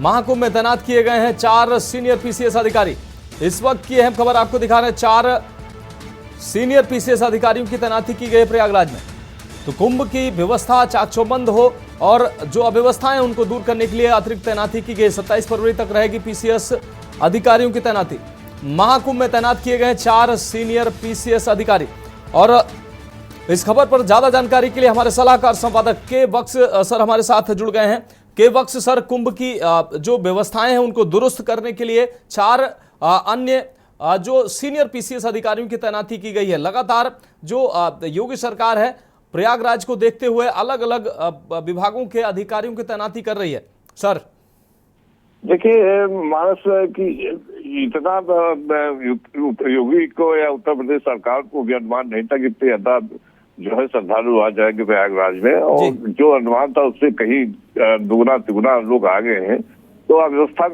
महाकुंभ में तैनात किए गए हैं 4 सीनियर पीसीएस अधिकारी। इस वक्त की अहम खबर आपको दिखा रहे हैं, 4 सीनियर पीसीएस अधिकारियों की तैनाती की गई है प्रयागराज में। तो कुंभ की व्यवस्था चाकचौबंद हो और जो अव्यवस्थाएं उनको दूर करने के लिए अतिरिक्त तैनाती की गई। 27 फरवरी तक रहेगी पीसीएस अधिकारियों की तैनाती। महाकुंभ में तैनात किए गए 4 सीनियर पीसीएस अधिकारी। और इस खबर पर ज्यादा जानकारी के लिए हमारे सलाहकार संपादक के बक्स सर हमारे साथ जुड़ गए हैं। के बक्स सर, कुंभ की जो व्यवस्थाएं हैं उनको दुरुस्त करने के लिए 4 अन्य जो सीनियर पीसीएस अधिकारियों की तैनाती की गई है। लगातार जो योगी सरकार है प्रयागराज को देखते हुए अलग अलग विभागों के अधिकारियों की तैनाती कर रही है। सर देखिए, मानस की इतना योगी को या उत्तर प्रदेश सरकार को भी अनुमान नहीं था कि इतने ज्यादा जो है श्रद्धालु आ जाएंगे प्रयागराज में, और जो अनुमान था उससे कहीं दुगना तिगुना लोग आ गए हैं। तो अव्यवस्था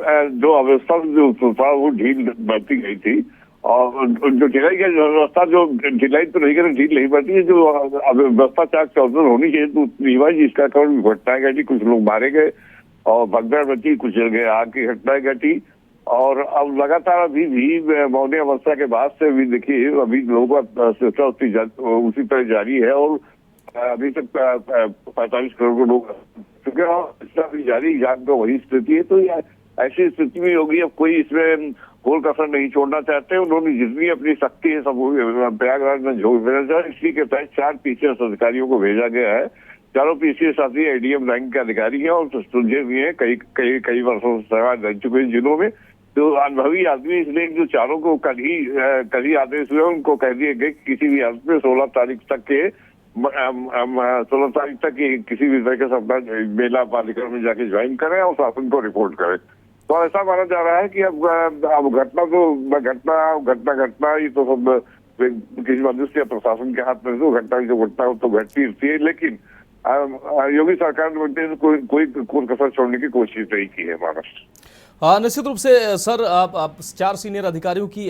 था वो ढील बढ़ती गई थी, और जो ढिलाई की व्यवस्था जो ढिलाई तो नहीं करें, ढील नहीं बढ़ती है। जो अव्यवस्था चाक चौधर होनी चाहिए तो उतनी हुआ, जिसका कारण घटनाएं घटी, कुछ लोग मारे गए और भगदड़ मची, कुछ जगह आग की घटनाएं घटी। और अब लगातार अभी भी मौनी अवस्था के बाद से भी देखिए अभी लोगों का सिलसिला उसी तरह जारी है, और अभी तक 45 करोड़ लोग चुके हैं और अभी जारी जाग तो वही स्थिति है। तो ऐसी स्थिति में होगी, अब कोई इसमें कोई कसर नहीं छोड़ना चाहते। उन्होंने जितनी अपनी शक्ति है सब प्रयागराज में झोंक देना चाहे। इसी के तहत 4 पीसीएस अधिकारियों को भेजा गया है। चारों पीसीएस साथी एडीएम रैंक के अधिकारी हैं और सुलझे हुए हैं, कई वर्षों से सेवा दे चुके हैं जिलों में। तो अनुभवी आदमी, इसलिए जो चारों को कल ही आदेश हुए, उनको कह दिए गए किसी भी हालत में 16 तारीख तक किसी भी तरह से अपना मेला पालिका में जाके ज्वाइन करें और शासन को रिपोर्ट करें। तो ऐसा माना जा रहा है कि अब घटना ये तो सब किसी मनुष्य या प्रशासन के हाथ में, तो घटना जो घटना हो तो घटती रहती है। लेकिन योगी सरकार ने कोई कसर छोड़ने की कोशिश नहीं की है मानस। निश्चित रूप से सर, 4 सीनियर अधिकारियों की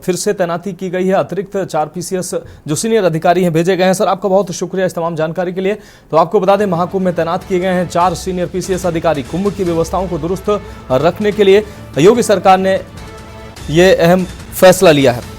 फिर से तैनाती की गई है। अतिरिक्त 4 पीसीएस जो सीनियर अधिकारी हैं भेजे गए हैं। सर आपका बहुत शुक्रिया इस तमाम जानकारी के लिए। तो आपको बता दें, महाकुंभ में तैनात किए गए हैं 4 सीनियर पीसीएस अधिकारी। कुंभ की व्यवस्थाओं को दुरुस्त रखने के लिए योगी सरकार ने ये अहम फैसला लिया है।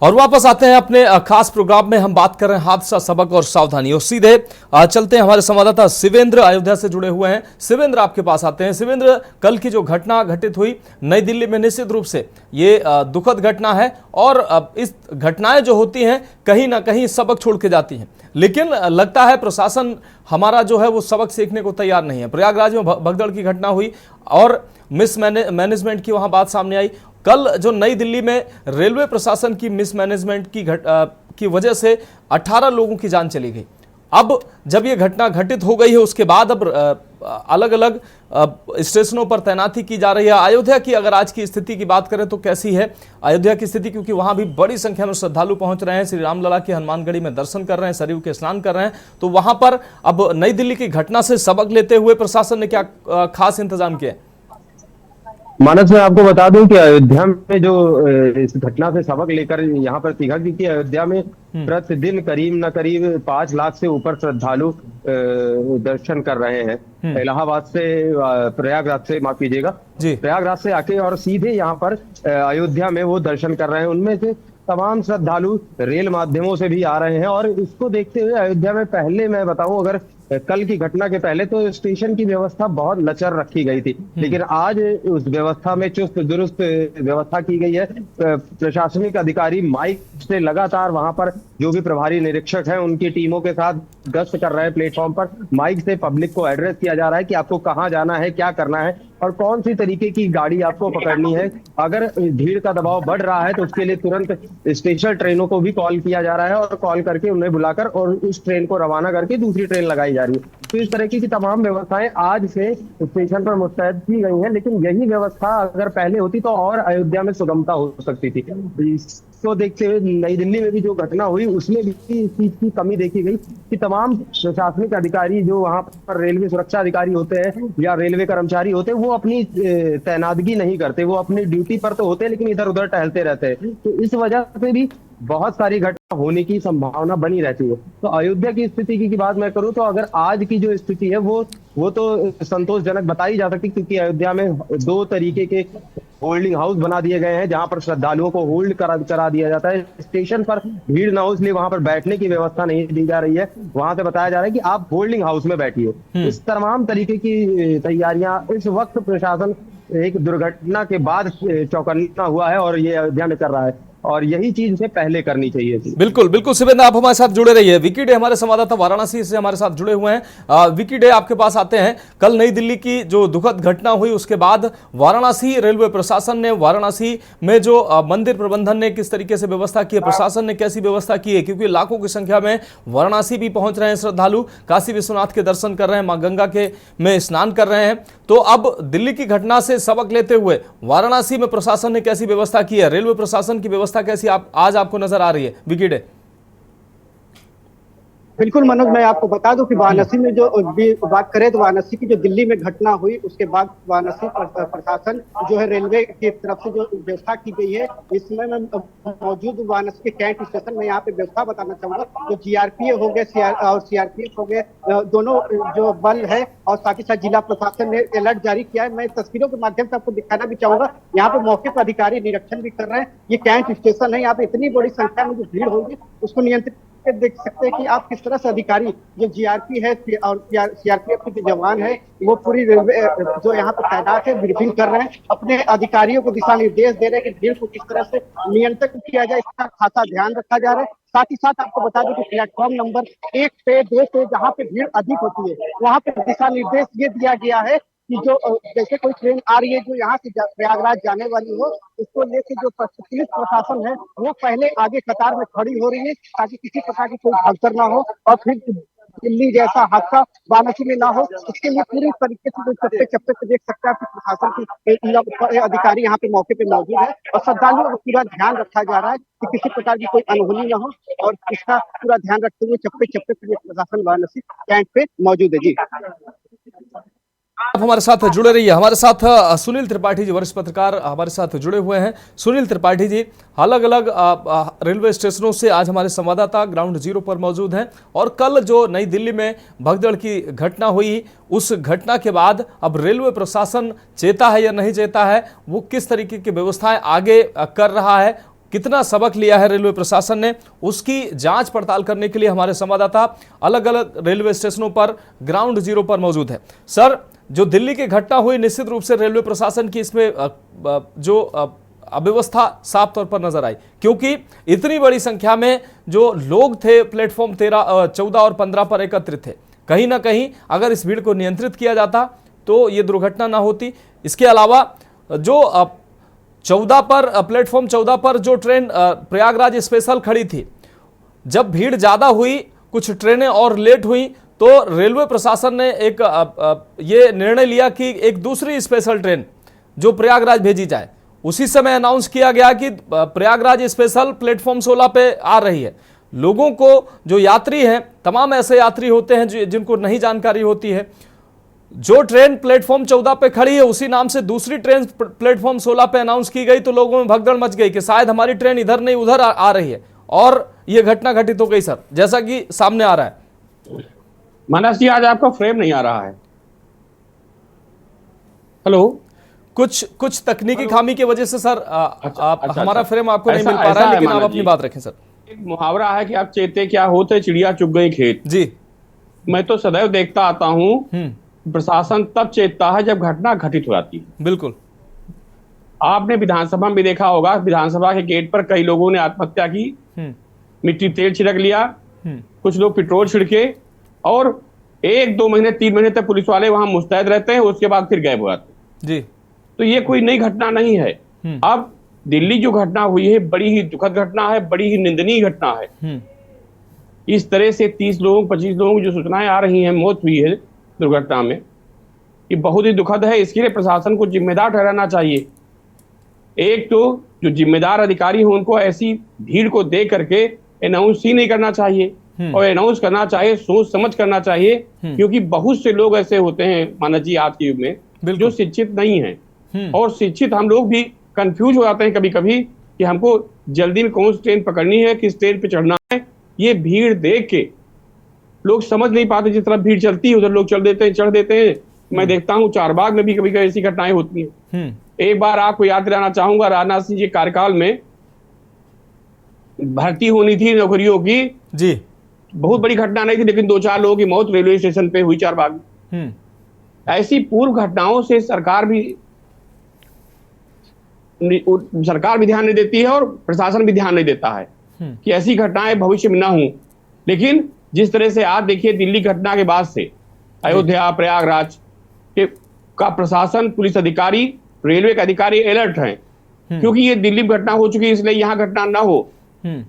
और वापस आते हैं अपने खास प्रोग्राम में। हम बात कर रहे हैं हादसा, सबक और सावधानी, और सीधे चलते हैं हमारे संवाददाता शिवेंद्र अयोध्या से जुड़े हुए हैं। शिवेंद्र आपके पास आते हैं। शिवेंद्र, कल की जो घटना घटित हुई नई दिल्ली में, निश्चित रूप से ये दुखद घटना है, और इस घटनाएं जो होती हैं कहीं ना कहीं सबक छोड़ के जाती हैं, लेकिन लगता है प्रशासन हमारा जो है वो सबक सीखने को तैयार नहीं है। प्रयागराज में भगदड़ की घटना हुई और मिसमैनेजमेंट की वहां बात सामने आई। कल जो नई दिल्ली में रेलवे प्रशासन की मिसमैनेजमेंट की वजह से 18 लोगों की जान चली गई। अब जब ये घटना घटित हो गई है उसके बाद अब अलग अलग स्टेशनों पर तैनाती की जा रही है। अयोध्या की अगर आज की स्थिति की बात करें तो कैसी है अयोध्या की स्थिति, क्योंकि वहां भी बड़ी संख्या में श्रद्धालु पहुंच रहे हैं, श्री रामलला के हनुमानगढ़ी में दर्शन कर रहे हैं, सरयू के स्नान कर रहे हैं। तो वहां पर अब नई दिल्ली की घटना से सबक लेते हुए प्रशासन ने क्या खास इंतजाम किया? मानस, मैं आपको बता दूं कि अयोध्या में जो इस घटना से सबक लेकर यहाँ पर सीखा, क्योंकि अयोध्या में प्रतिदिन करीब 5 लाख से ऊपर श्रद्धालु दर्शन कर रहे हैं। इलाहाबाद से प्रयागराज से, माफ कीजिएगा, प्रयागराज से आके और सीधे यहाँ पर अयोध्या में वो दर्शन कर रहे हैं। उनमें से तमाम श्रद्धालु रेल माध्यमों से भी आ रहे हैं। और इसको देखते हुए अयोध्या में, पहले मैं बताऊं, अगर कल की घटना के पहले तो स्टेशन की व्यवस्था बहुत लचर रखी गई थी, लेकिन आज उस व्यवस्था में चुस्त दुरुस्त व्यवस्था की गई है। प्रशासनिक अधिकारी माइक से लगातार वहां पर जो भी प्रभारी निरीक्षक हैं उनकी टीमों के साथ गश्त कर रहे हैं। प्लेटफॉर्म पर माइक से पब्लिक को एड्रेस किया जा रहा है कि आपको कहाँ जाना है, क्या करना है और कौन सी तरीके की गाड़ी आपको पकड़नी है। अगर भीड़ का दबाव बढ़ रहा है तो उसके लिए तुरंत स्पेशल ट्रेनों को भी कॉल किया जा रहा है, और कॉल करके उन्हें बुलाकर और उस ट्रेन को रवाना करके दूसरी ट्रेन लगाई जा रही है। तो इस तरह की तमाम व्यवस्थाएं आज से स्टेशन पर मुस्तैद की गई हैं। लेकिन यही व्यवस्था अगर पहले होती तो और अयोध्या में सुगमता हो सकती थी। इसको देखते हुए नई दिल्ली में भी जो घटना हुई उसमें भी इस चीज की कमी देखी गई कि तमाम प्रशासनिक अधिकारी जो वहां पर रेलवे सुरक्षा अधिकारी होते हैं या रेलवे कर्मचारी होते हैं, वो अपनी तैनातगी नहीं करते। वो अपनी ड्यूटी पर तो होते हैं लेकिन इधर उधर टहलते रहते हैं। तो इस वजह से भी बहुत सारी घटना होने की संभावना बनी रहती है। तो अयोध्या की स्थिति की बात मैं करूं तो अगर आज की जो स्थिति है वो तो संतोषजनक बताई जा सकती, क्योंकि अयोध्या में 2 तरीके के होल्डिंग हाउस बना दिए गए हैं जहां पर श्रद्धालुओं को होल्ड करा दिया जाता है। स्टेशन पर भीड़ न हो इसलिए वहां पर बैठने की व्यवस्था नहीं दी जा रही है। वहां से बताया जा रहा है कि आप होल्डिंग हाउस में बैठिए। इस तमाम तरीके की तैयारियां इस वक्त प्रशासन एक दुर्घटना के बाद चौकन्ना हुआ है और ये अयोध्या में कर रहा है, और यही चीज इसे पहले करनी चाहिए थी। बिल्कुल बिल्कुल शिवेंद्र, आप हमारे साथ जुड़े रहिए। विकी डे हमारे संवाददाता वाराणसी से हमारे साथ जुड़े हुए हैं। विकी डे, आपके पास आते हैं। कल नई दिल्ली की जो दुखद घटना हुई उसके बाद वाराणसी रेलवे प्रशासन ने, वाराणसी में जो मंदिर प्रबंधन ने किस तरीके से व्यवस्था की है, प्रशासन ने कैसी व्यवस्था की है, क्योंकि लाखों की संख्या में वाराणसी भी पहुंच रहे हैं श्रद्धालु, काशी विश्वनाथ के दर्शन कर रहे हैं, मां गंगा के में स्नान कर रहे हैं। तो अब दिल्ली की घटना से सबक लेते हुए वाराणसी में प्रशासन ने कैसी व्यवस्था की है, रेलवे प्रशासन की व्यवस्था कैसी आज आपको नजर आ रही है विकी डे? बिल्कुल मनोज, मैं आपको बता दूं कि वाराणसी में जो बात करें तो वाराणसी की जो दिल्ली में घटना हुई उसके बाद वाराणसी प्रशासन जो है रेलवे की तरफ से जो व्यवस्था की गई है, इसमें मैं मौजूद वाराणसी के कैंट स्टेशन में यहाँ पे व्यवस्था बताना चाहूंगा। जो जीआरपीएफ हो गए और सीआरपीएफ हो गए, दोनों जो बल है और साथ ही साथ जिला प्रशासन ने अलर्ट जारी किया है। मैं तस्वीरों के माध्यम से आपको दिखाना भी चाहूंगा। यहाँ पे मौके पर अधिकारी निरीक्षण भी कर रहे हैं। ये कैंट स्टेशन है, यहाँ पे इतनी बड़ी संख्या में जो भीड़ होगी उसको नियंत्रित देख सकते हैं कि आप किस तरह से अधिकारी जो जीआरपी है और सीआरपीएफ के जो जवान है वो पूरी रेलवे जो यहाँ पे तैनात है ब्रीफिंग कर रहे हैं, अपने अधिकारियों को दिशा निर्देश दे रहे हैं कि भीड़ को किस तरह से नियंत्रित किया जाए, इसका खासा ध्यान रखा जा रहा है। साथ ही साथ आपको बता दें कि प्लेटफॉर्म नंबर 1 पे 2 पे जहाँ पे भीड़ अधिक होती है वहाँ पे दिशा निर्देश ये दिया गया है कि जो जैसे कोई ट्रेन आ रही है जो यहाँ से प्रयागराज जाने वाली हो, उसको लेके जो पुलिस प्रशासन है वो पहले आगे कतार में खड़ी हो रही है ताकि किसी प्रकार की कोई भगदड़ ना हो और फिर दिल्ली जैसा हादसा वाराणसी में ना हो। इसके लिए पूरी तरीके से चप्पे चप्पे से देख सकते हैं कि प्रशासन के अधिकारी यहाँ पे मौके पे मौजूद है और श्रद्धालुओं का पूरा ध्यान रखा जा रहा है कि किसी प्रकार की कोई अनहोनी ना हो, और इसका पूरा ध्यान रखते हुए चप्पे चप्पे से प्रशासन वाराणसी कैंट पे मौजूद है। जी, आप हमारे साथ जुड़े रहिए। हमारे साथ सुनील त्रिपाठी जी, वरिष्ठ पत्रकार हमारे साथ जुड़े हुए हैं। सुनील त्रिपाठी जी, अलग अलग रेलवे स्टेशनों से आज हमारे संवाददाता ग्राउंड जीरो पर मौजूद हैं, और कल जो नई दिल्ली में भगदड़ की घटना हुई उस घटना के बाद अब रेलवे प्रशासन चेता है या नहीं चेता है, वो किस तरीके की व्यवस्थाएं आगे कर रहा है, कितना सबक लिया है रेलवे प्रशासन ने, उसकी जांच पड़ताल करने के लिए हमारे संवाददाता अलग अलग रेलवे स्टेशनों पर ग्राउंड जीरो पर मौजूद है। सर, जो दिल्ली की घटना हुई निश्चित रूप से रेलवे प्रशासन की इसमें जो अव्यवस्था साफ तौर पर नजर आई, क्योंकि इतनी बड़ी संख्या में जो लोग थे प्लेटफॉर्म 14 और 15 पर एकत्रित थे। कहीं ना कहीं अगर इस भीड़ को नियंत्रित किया जाता तो ये दुर्घटना ना होती। इसके अलावा जो 14 पर प्लेटफॉर्म 14 पर जो ट्रेन प्रयागराज स्पेशल खड़ी थी, जब भीड़ ज्यादा हुई, कुछ ट्रेनें और लेट हुई, तो रेलवे प्रशासन ने एक ये निर्णय लिया कि एक दूसरी स्पेशल ट्रेन जो प्रयागराज भेजी जाए। उसी समय अनाउंस किया गया कि प्रयागराज स्पेशल प्लेटफॉर्म 16 पे आ रही है। लोगों को, जो यात्री हैं, तमाम ऐसे यात्री होते हैं जिनको नहीं जानकारी होती है, जो ट्रेन प्लेटफॉर्म 14 पे खड़ी है उसी नाम से दूसरी ट्रेन प्लेटफॉर्म 16 पे अनाउंस की गई, तो लोगों में भगदड़ मच गई कि शायद हमारी ट्रेन इधर नहीं उधर आ रही है, और यह घटना घटित हो गई सर, जैसा कि सामने आ रहा है। मानस जी, आज आपका फ्रेम नहीं आ रहा है। हेलो, कुछ तकनीकी खामी की वजह से सर हमारा फ्रेम आपको नहीं मिल पा रहा है, लेकिन आप अपनी बात रखें सर। एक मुहावरा है कि आप चेते क्या होते, चिड़िया चुग गई खेत। जी, मैं तो सदैव देखता आता हूँ प्रशासन तब चेतता है जब घटना घटित हो जाती है। बिल्कुल, आपने विधानसभा में देखा होगा, विधानसभा के गेट पर कई लोगों ने आत्महत्या की, मिट्टी तेल छिड़क लिया, कुछ लोग पेट्रोल छिड़के, और 1-2 महीने 3 महीने तक पुलिस वाले वहां मुस्तैद रहते हैं, उसके बाद फिर गायब हो जाते जी। तो ये कोई नई घटना नहीं है। अब दिल्ली जो घटना हुई है बड़ी ही दुखद घटना है, बड़ी ही निंदनीय घटना है। इस तरह से 30 लोगों 25 लोगों की जो सूचनाएं आ रही हैं मौत हुई है दुर्घटना में, ये बहुत ही दुखद है। इसके लिए प्रशासन को जिम्मेदार ठहराना चाहिए। एक तो जो जिम्मेदार अधिकारी हो उनको ऐसी भीड़ को देख करके अनाउंस ही नहीं करना चाहिए, और अनाउंस करना चाहिए सोच समझ करना चाहिए, क्योंकि बहुत से लोग ऐसे होते हैं मानस जी आज के युग में जो शिक्षित नहीं हैं, और शिक्षित हम लोग भी कंफ्यूज हो जाते हैं कभी कभी कि हमको जल्दी में कौन सी ट्रेन पकड़नी है, किस ट्रेन पे चढ़ना है। ये भीड़ देख के लोग समझ नहीं पाते, जिस तरफ भीड़ चलती है उधर लोग चढ़ देते हैं। मैं देखता हूँ चारबाग में भी कभी कभी ऐसी घटनाएं होती हैं। एक बार आपको याद दिलाना चाहूंगा, राजनाथ सिंह जी कार्यकाल में भर्ती होनी थी नौकरियों की जी, बहुत बड़ी घटना नहीं थी, लेकिन 2-4 लोगों की मौत रेलवे स्टेशन पे हुई चारबाग में। ऐसी पूर्व घटनाओं से सरकार भी सरकार भी ध्यान नहीं देती है और प्रशासन भी ध्यान नहीं देता है कि ऐसी घटनाएं भविष्य में ना हो। लेकिन जिस तरह से आज देखिए दिल्ली घटना के बाद से अयोध्या, प्रयागराज का प्रशासन, पुलिस अधिकारी, रेलवे के अधिकारी अलर्ट हैं, क्योंकि ये दिल्ली में घटना हो चुकी है, इसलिए यहाँ घटना ना हो,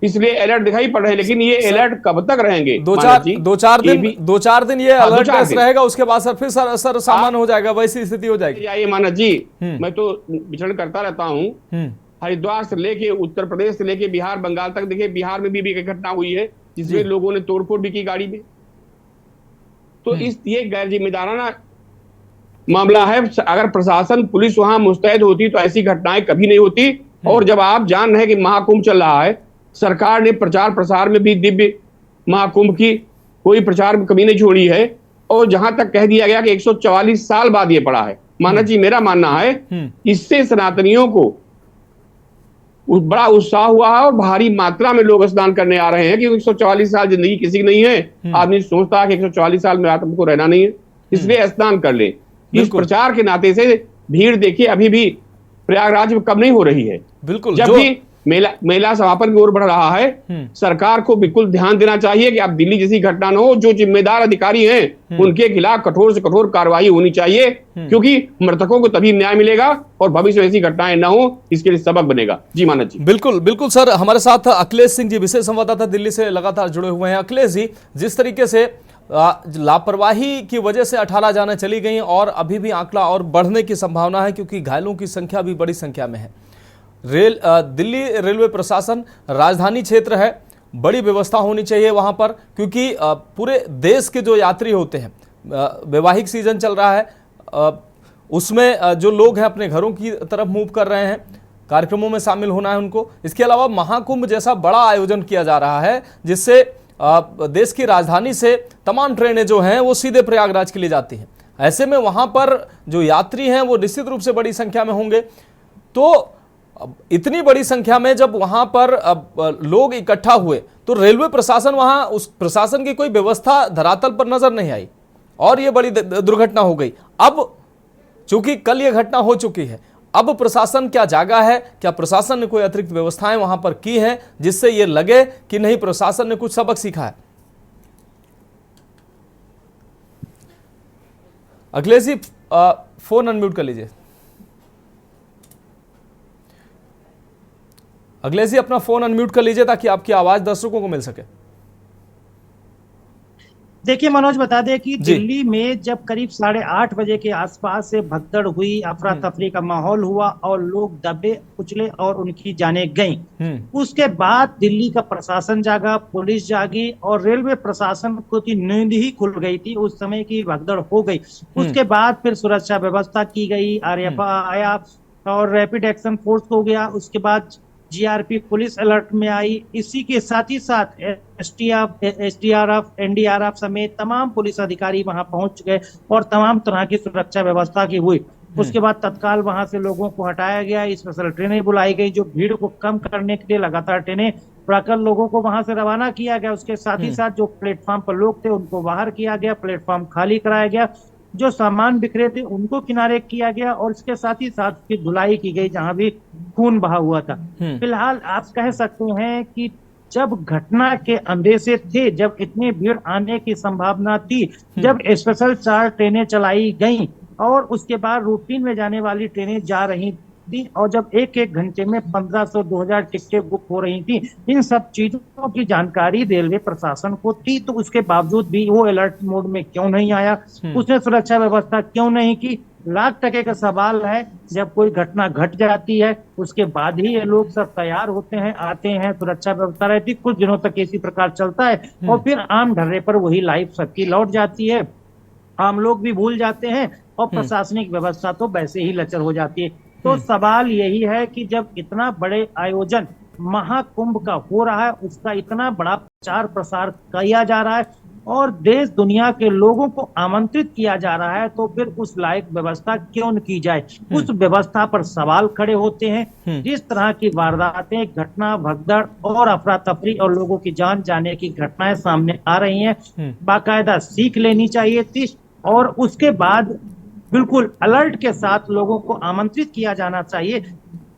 इसलिए अलर्ट दिखाई पड़ रहे हैं। लेकिन ये अलर्ट कब तक रहेंगे? दो चार दिन ये अलर्ट रहेगा, उसके बाद सर फिर सर सामान्य हो जाएगा, वैसी स्थिति हो जाएगी। ये मानस जी, मैं तो विचरण करता रहता हूँ, हरिद्वार से लेके उत्तर प्रदेश से लेके बिहार, बंगाल तक। देखिए बिहार में भी एक घटना हुई है जिसमें लोगों ने तोड़फोड़ भी की गाड़ी में। तो ये गैर जिम्मेदाराना मामला है। अगर प्रशासन, पुलिस वहां मुस्तैद होती तो ऐसी घटनाएं कभी नहीं होती। और जब आप जान रहे हैं कि महाकुंभ चल रहा है, सरकार ने प्रचार प्रसार में भी दिव्य महाकुंभ की कोई प्रचार में कमी नहीं छोड़ी है, और जहां तक कह दिया गया कि 144 साल बाद ये पड़ा है। मानस जी, मेरा मानना है इससे सनातनियों को बड़ा उत्साह हुआ है और भारी मात्रा में लोग स्नान करने आ रहे हैं, क्योंकि 144 साल जिंदगी किसी की नहीं है। आदमी सोचता है कि 144 साल में हमको रहना नहीं है, इसलिए स्नान कर ले। इस प्रचार के नाते से भीड़ देखिए अभी भी प्रयागराज में कम नहीं हो रही है। बिल्कुल, जब भी मेला समापन की ओर बढ़ रहा है, सरकार को बिल्कुल ध्यान देना चाहिए कि अब दिल्ली जैसी घटना न हो। जो जिम्मेदार अधिकारी हैं उनके खिलाफ कठोर से कठोर कार्रवाई होनी चाहिए, क्योंकि मृतकों को तभी न्याय मिलेगा और भविष्य में ऐसी घटनाएं न हो, इसके लिए सबक बनेगा। जी मानस जी। बिल्कुल बिल्कुल सर, हमारे साथ अखिलेश सिंह जी, विशेष संवाददाता दिल्ली से लगातार जुड़े हुए हैं। अखिलेश जी, जिस तरीके से लापरवाही की वजह से 18 जानें चली गई और अभी भी आंकड़ा और बढ़ने की संभावना है, क्योंकि घायलों की संख्या भी बड़ी संख्या में है। दिल्ली रेलवे प्रशासन, राजधानी क्षेत्र है, बड़ी व्यवस्था होनी चाहिए वहां पर, क्योंकि पूरे देश के जो यात्री होते हैं, वैवाहिक सीजन चल रहा है, उसमें जो लोग हैं अपने घरों की तरफ मूव कर रहे हैं, कार्यक्रमों में शामिल होना है उनको। इसके अलावा महाकुंभ जैसा बड़ा आयोजन किया जा रहा है, जिससे देश की राजधानी से तमाम ट्रेनें जो हैं वो सीधे प्रयागराज के लिए जाती हैं। ऐसे में वहां पर जो यात्री हैं वो निश्चित रूप से बड़ी संख्या में होंगे। तो इतनी बड़ी संख्या में जब वहां पर लोग इकट्ठा हुए, तो रेलवे प्रशासन, वहां उस प्रशासन की कोई व्यवस्था धरातल पर नजर नहीं आई और ये बड़ी दुर्घटना हो गई। अब चूंकि कल ये घटना हो चुकी है, अब प्रशासन क्या जागा है? क्या प्रशासन ने कोई अतिरिक्त व्यवस्थाएं वहां पर की हैं जिससे ये लगे कि नहीं, प्रशासन ने कुछ सबक सीखा है? अखिलेश जी, फोन अनम्यूट कर लीजिए। अखिलेश जी, अपना फोन अनम्यूट कर लीजिए ताकि आपकी आवाज दर्शकों को मिल सके। देखिए मनोज, बता दें कि दिल्ली में जब करीब 8:30 बजे के आसपास से भगदड़ हुई, अफरा तफरी का माहौल हुआ और लोग दबे कुचले और उनकी जानें गईं। उसके बाद दिल्ली का प्रशासन जागा, पुलिस जागी और रेलवे प्रशासन को की नींद ही खुल गई थी। उस समय की भगदड़ हो गई। उसके बाद फिर सुरक्षा व्यवस्था की गई, आरएएफ आया और रैपिड एक्शन फोर्स हो गया। उसके बाद जीआरपी पुलिस अलर्ट में आई। इसी के साथ ही साथ एसडीआरएफ, एनडीआरएफ समेत तमाम पुलिस अधिकारी वहां पहुंच गए और तमाम तरह की सुरक्षा व्यवस्था की हुई। उसके बाद तत्काल वहां से लोगों को हटाया गया, स्पेशल ट्रेनें बुलाई गई जो भीड़ को कम करने के लिए लगातार ट्रेनें बुलाकर लोगों को वहां से रवाना किया गया। उसके साथ ही साथ जो प्लेटफॉर्म पर लोग थे उनको बाहर किया गया, प्लेटफॉर्म खाली कराया गया, जो सामान बिखरे थे उनको किनारे किया गया और इसके साथ ही साथ फिर धुलाई की गई जहां भी खून बहा हुआ था। फिलहाल आप कह सकते हैं कि जब घटना के अंदेशे थे, जब इतनी भीड़ आने की संभावना थी, जब स्पेशल 4 ट्रेनें चलाई गईं और उसके बाद रूटीन में जाने वाली ट्रेनें जा रही थी और जब एक घंटे में 1500-2000 टिकटें बुक हो रही थी, इन सब चीजों की जानकारी रेलवे प्रशासन को थी, तो उसके बावजूद भी वो अलर्ट मोड में क्यों नहीं आया? उसने सुरक्षा व्यवस्था क्यों नहीं की? लाख टके का सवाल है। जब कोई घटना घट जाती है उसके बाद ही ये लोग सब तैयार होते हैं, आते हैं, सुरक्षा व्यवस्था रहती, कुछ दिनों तक इसी प्रकार चलता है और फिर आम ढर्रे पर वही लाइफ सबकी लौट जाती है। आम लोग भी भूल जाते हैं और प्रशासनिक व्यवस्था तो वैसे ही लचर हो जाती है। तो सवाल यही है कि जब इतना बड़े आयोजन महाकुंभ का हो रहा है, उसका इतना बड़ा प्रचार प्रसार किया जा रहा है और देश दुनिया के लोगों को आमंत्रित किया जा रहा है, तो फिर उस लायक व्यवस्था क्यों न की जाए? उस व्यवस्था पर सवाल खड़े होते हैं। जिस तरह की वारदातें, घटना, भगदड़ और अफरा तफरी और लोगों की जान जाने की घटनाएं सामने आ रही हैं, बाकायदा सीख लेनी चाहिए थी और उसके बाद बिल्कुल अलर्ट के साथ लोगों को आमंत्रित किया जाना चाहिए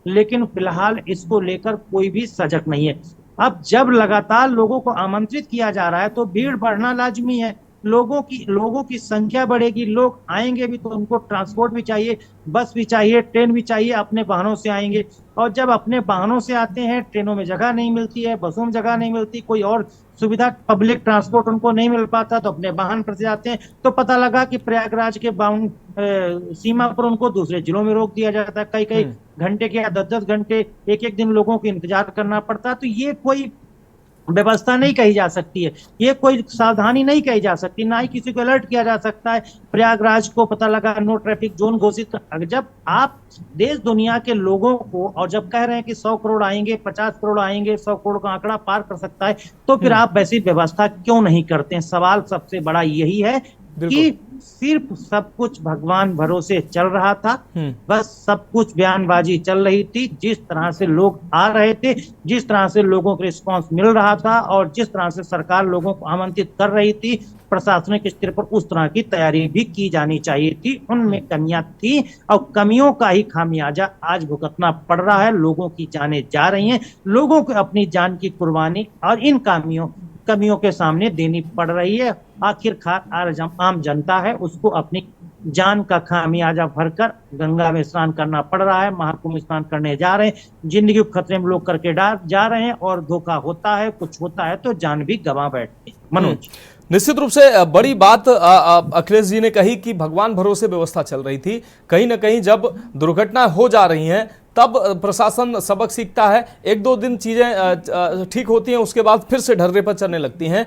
लेकिन फिलहाल इसको लेकर कोई भी सजग नहीं है। अब जब लगातार लोगों को आमंत्रित किया जा रहा है तो भीड़ बढ़ना लाजमी है। लोगों की संख्या बढ़ेगी, लोग आएंगे भी तो उनको ट्रांसपोर्ट भी चाहिए, बस भी चाहिए, ट्रेन भी चाहिए, अपने वाहनों से आएंगे। और जब अपने वाहनों से आते हैं, ट्रेनों में जगह नहीं मिलती है, बसों में जगह नहीं मिलती, कोई और सुविधा पब्लिक ट्रांसपोर्ट उनको नहीं मिल पाता, तो अपने वाहन पर से जाते हैं। तो पता लगा कि प्रयागराज के बाउंड सीमा पर उनको दूसरे जिलों में रोक दिया जाता है। कई कई घंटे के या 10-10 घंटे, एक दिन लोगों को इंतजार करना पड़ता है। तो ये कोई व्यवस्था नहीं कही जा सकती है, ये कोई सावधानी नहीं कही जा सकती, ना ही किसी को अलर्ट किया जा सकता है। प्रयागराज को पता लगा नो ट्रैफिक जोन घोषित जब आप देश दुनिया के लोगों को, और जब कह रहे हैं कि 100 करोड़ आएंगे, 50 करोड़ आएंगे, 100 करोड़ का आंकड़ा पार कर सकता है, तो फिर आप वैसी व्यवस्था क्यों नहीं करते हैं? सवाल सबसे बड़ा यही है कि सिर्फ सब कुछ भगवान भरोसे चल रहा था, बस सब कुछ बयानबाजी चल रही थी। जिस तरह से लोग आ रहे थे, जिस तरह से लोगों को रिस्पांस मिल रहा था, और जिस तरह से सरकार लोगों को आमंत्रित कर रही थी, प्रशासनिक स्तर पर उस तरह की तैयारी भी की जानी चाहिए थी। उनमें कमियां थी और कमियों का ही खामियाजा आज भुगतना पड़ रहा है। लोगों की जानें जा रही हैं, लोगों को अपनी जान की कुर्बानी और इन कमियों के सामने देनी पड़ रही है। आखिरकार आम जनता है, उसको अपनी जान का खामियाजा भरकर गंगा में स्नान करना पड़ रहा है, महाकुंभ स्नान करने जा रहे हैं, जिंदगी को खतरे में लोग करके जा रहे हैं, और धोखा होता है, कुछ होता है तो जान भी गंवा बैठते हैं। मनोज, निश्चित रूप से बड़ी बात अखिलेश जी ने कही कि भगवान भरोसे व्यवस्था चल रही थी। कहीं ना कहीं जब दुर्घटना हो जा रही हैं तब प्रशासन सबक सीखता है, 1-2 दिन चीजें ठीक होती हैं, उसके बाद फिर से ढर्रे पर चलने लगती हैं।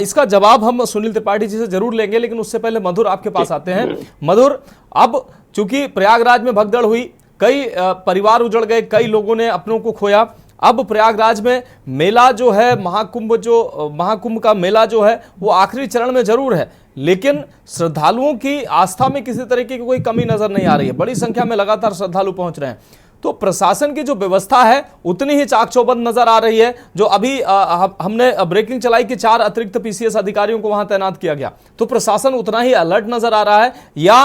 इसका जवाब हम सुनील त्रिपाठी जी से जरूर लेंगे, लेकिन उससे पहले मधुर आपके पास आते हैं। मधुर, अब चूंकि प्रयागराज में भगदड़ हुई, कई परिवार उजड़ गए, कई लोगों ने अपनों को खोया, अब प्रयागराज में मेला जो है, महाकुंभ का मेला जो है वो आखिरी चरण में जरूर है, लेकिन श्रद्धालुओं की आस्था में किसी तरीके की कोई कमी नजर नहीं आ रही है। बड़ी संख्या में लगातार श्रद्धालु पहुंच रहे हैं, तो प्रशासन की जो व्यवस्था है उतनी ही चाक चौबंद नजर आ रही है। जो अभी हमने ब्रेकिंग चलाई कि 4 अतिरिक्त पीसीएस अधिकारियों को वहां तैनात किया गया, तो प्रशासन उतना ही अलर्ट नजर आ रहा है, या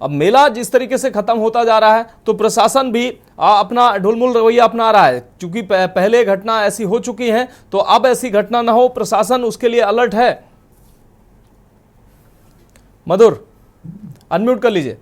अब मेला जिस तरीके से खत्म होता जा रहा है तो प्रशासन भी अपना ढुलमुल रवैया अपना रहा है? क्योंकि पहले घटना ऐसी हो चुकी है, तो अब ऐसी घटना ना हो, प्रशासन उसके लिए अलर्ट है। मधुर, अनम्यूट कर लीजिए।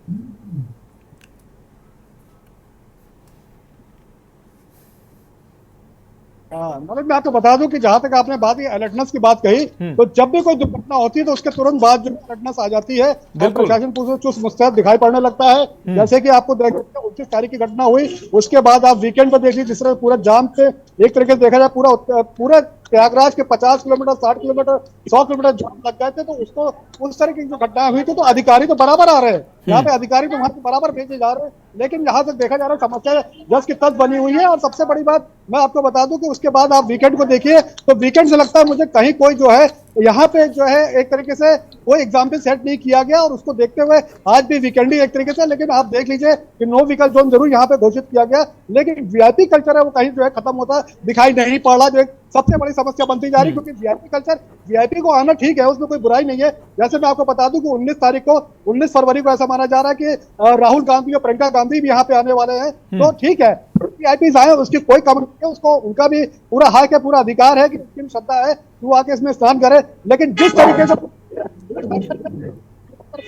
मतलब मैं आपको बता दूं कि जहां तक आपने बात अलर्टनेस की बात कही, तो जब भी कोई दुर्घटना होती है तो उसके तुरंत बाद जो अलर्टनेस आ जाती है, प्रशासन पूरा चुस्त मुस्तैद दिखाई पड़ने लगता है। जैसे कि आपको 29 तारीख की घटना हुई, उसके बाद आप वीकेंड पर देखिए जिस तरह पूरा जाम पे एक तरीके से देखा जाए पूरा प्रयागराज के 50 किलोमीटर, 60 किलोमीटर, 100 किलोमीटर जाम लग गए थे। तो उसको उस तरह की जो घटनाएं हुई थी, तो अधिकारी तो बराबर आ रहे हैं, यहाँ पे अधिकारी तो वहां से बराबर भेजे जा रहे हैं, लेकिन यहाँ तक देखा जा रहा है समस्या जस की तस बनी हुई है। और सबसे बड़ी बात मैं आपको बता दूं कि उसके बाद आप वीकेंड को देखिए, तो वीकेंड से लगता है मुझे कहीं कोई जो है यहाँ पे जो है एक तरीके से कोई एग्जाम्पल सेट नहीं किया गया, और उसको देखते हुए आज भी वीकेंड ही एक तरीके से। लेकिन आप देख लीजिए कि नो व्हीकल जोन जरूर यहाँ पे घोषित किया गया, लेकिन वीआईपी कल्चर है वो कहीं जो है खत्म होता दिखाई नहीं पड़ रहा, जो एक सबसे बड़ी समस्या बनती जा रही है। क्योंकि वीआईपी कल्चर, वीआईपी को आना ठीक है, उसमें कोई बुराई नहीं है। जैसे मैं आपको बता दूं कि 19 फरवरी को ऐसा माना जा रहा है कि राहुल गांधी और प्रियंका गांधी भी यहाँ पे आने वाले हैं, तो ठीक है वीआईपी आए, उसकी कोई कमी नहीं है, उसको उनका भी पूरा हक है, पूरा अधिकार है कि उसकी श्रद्धा है वो आके इसमें स्नान करे। लेकिन जिस तरीके से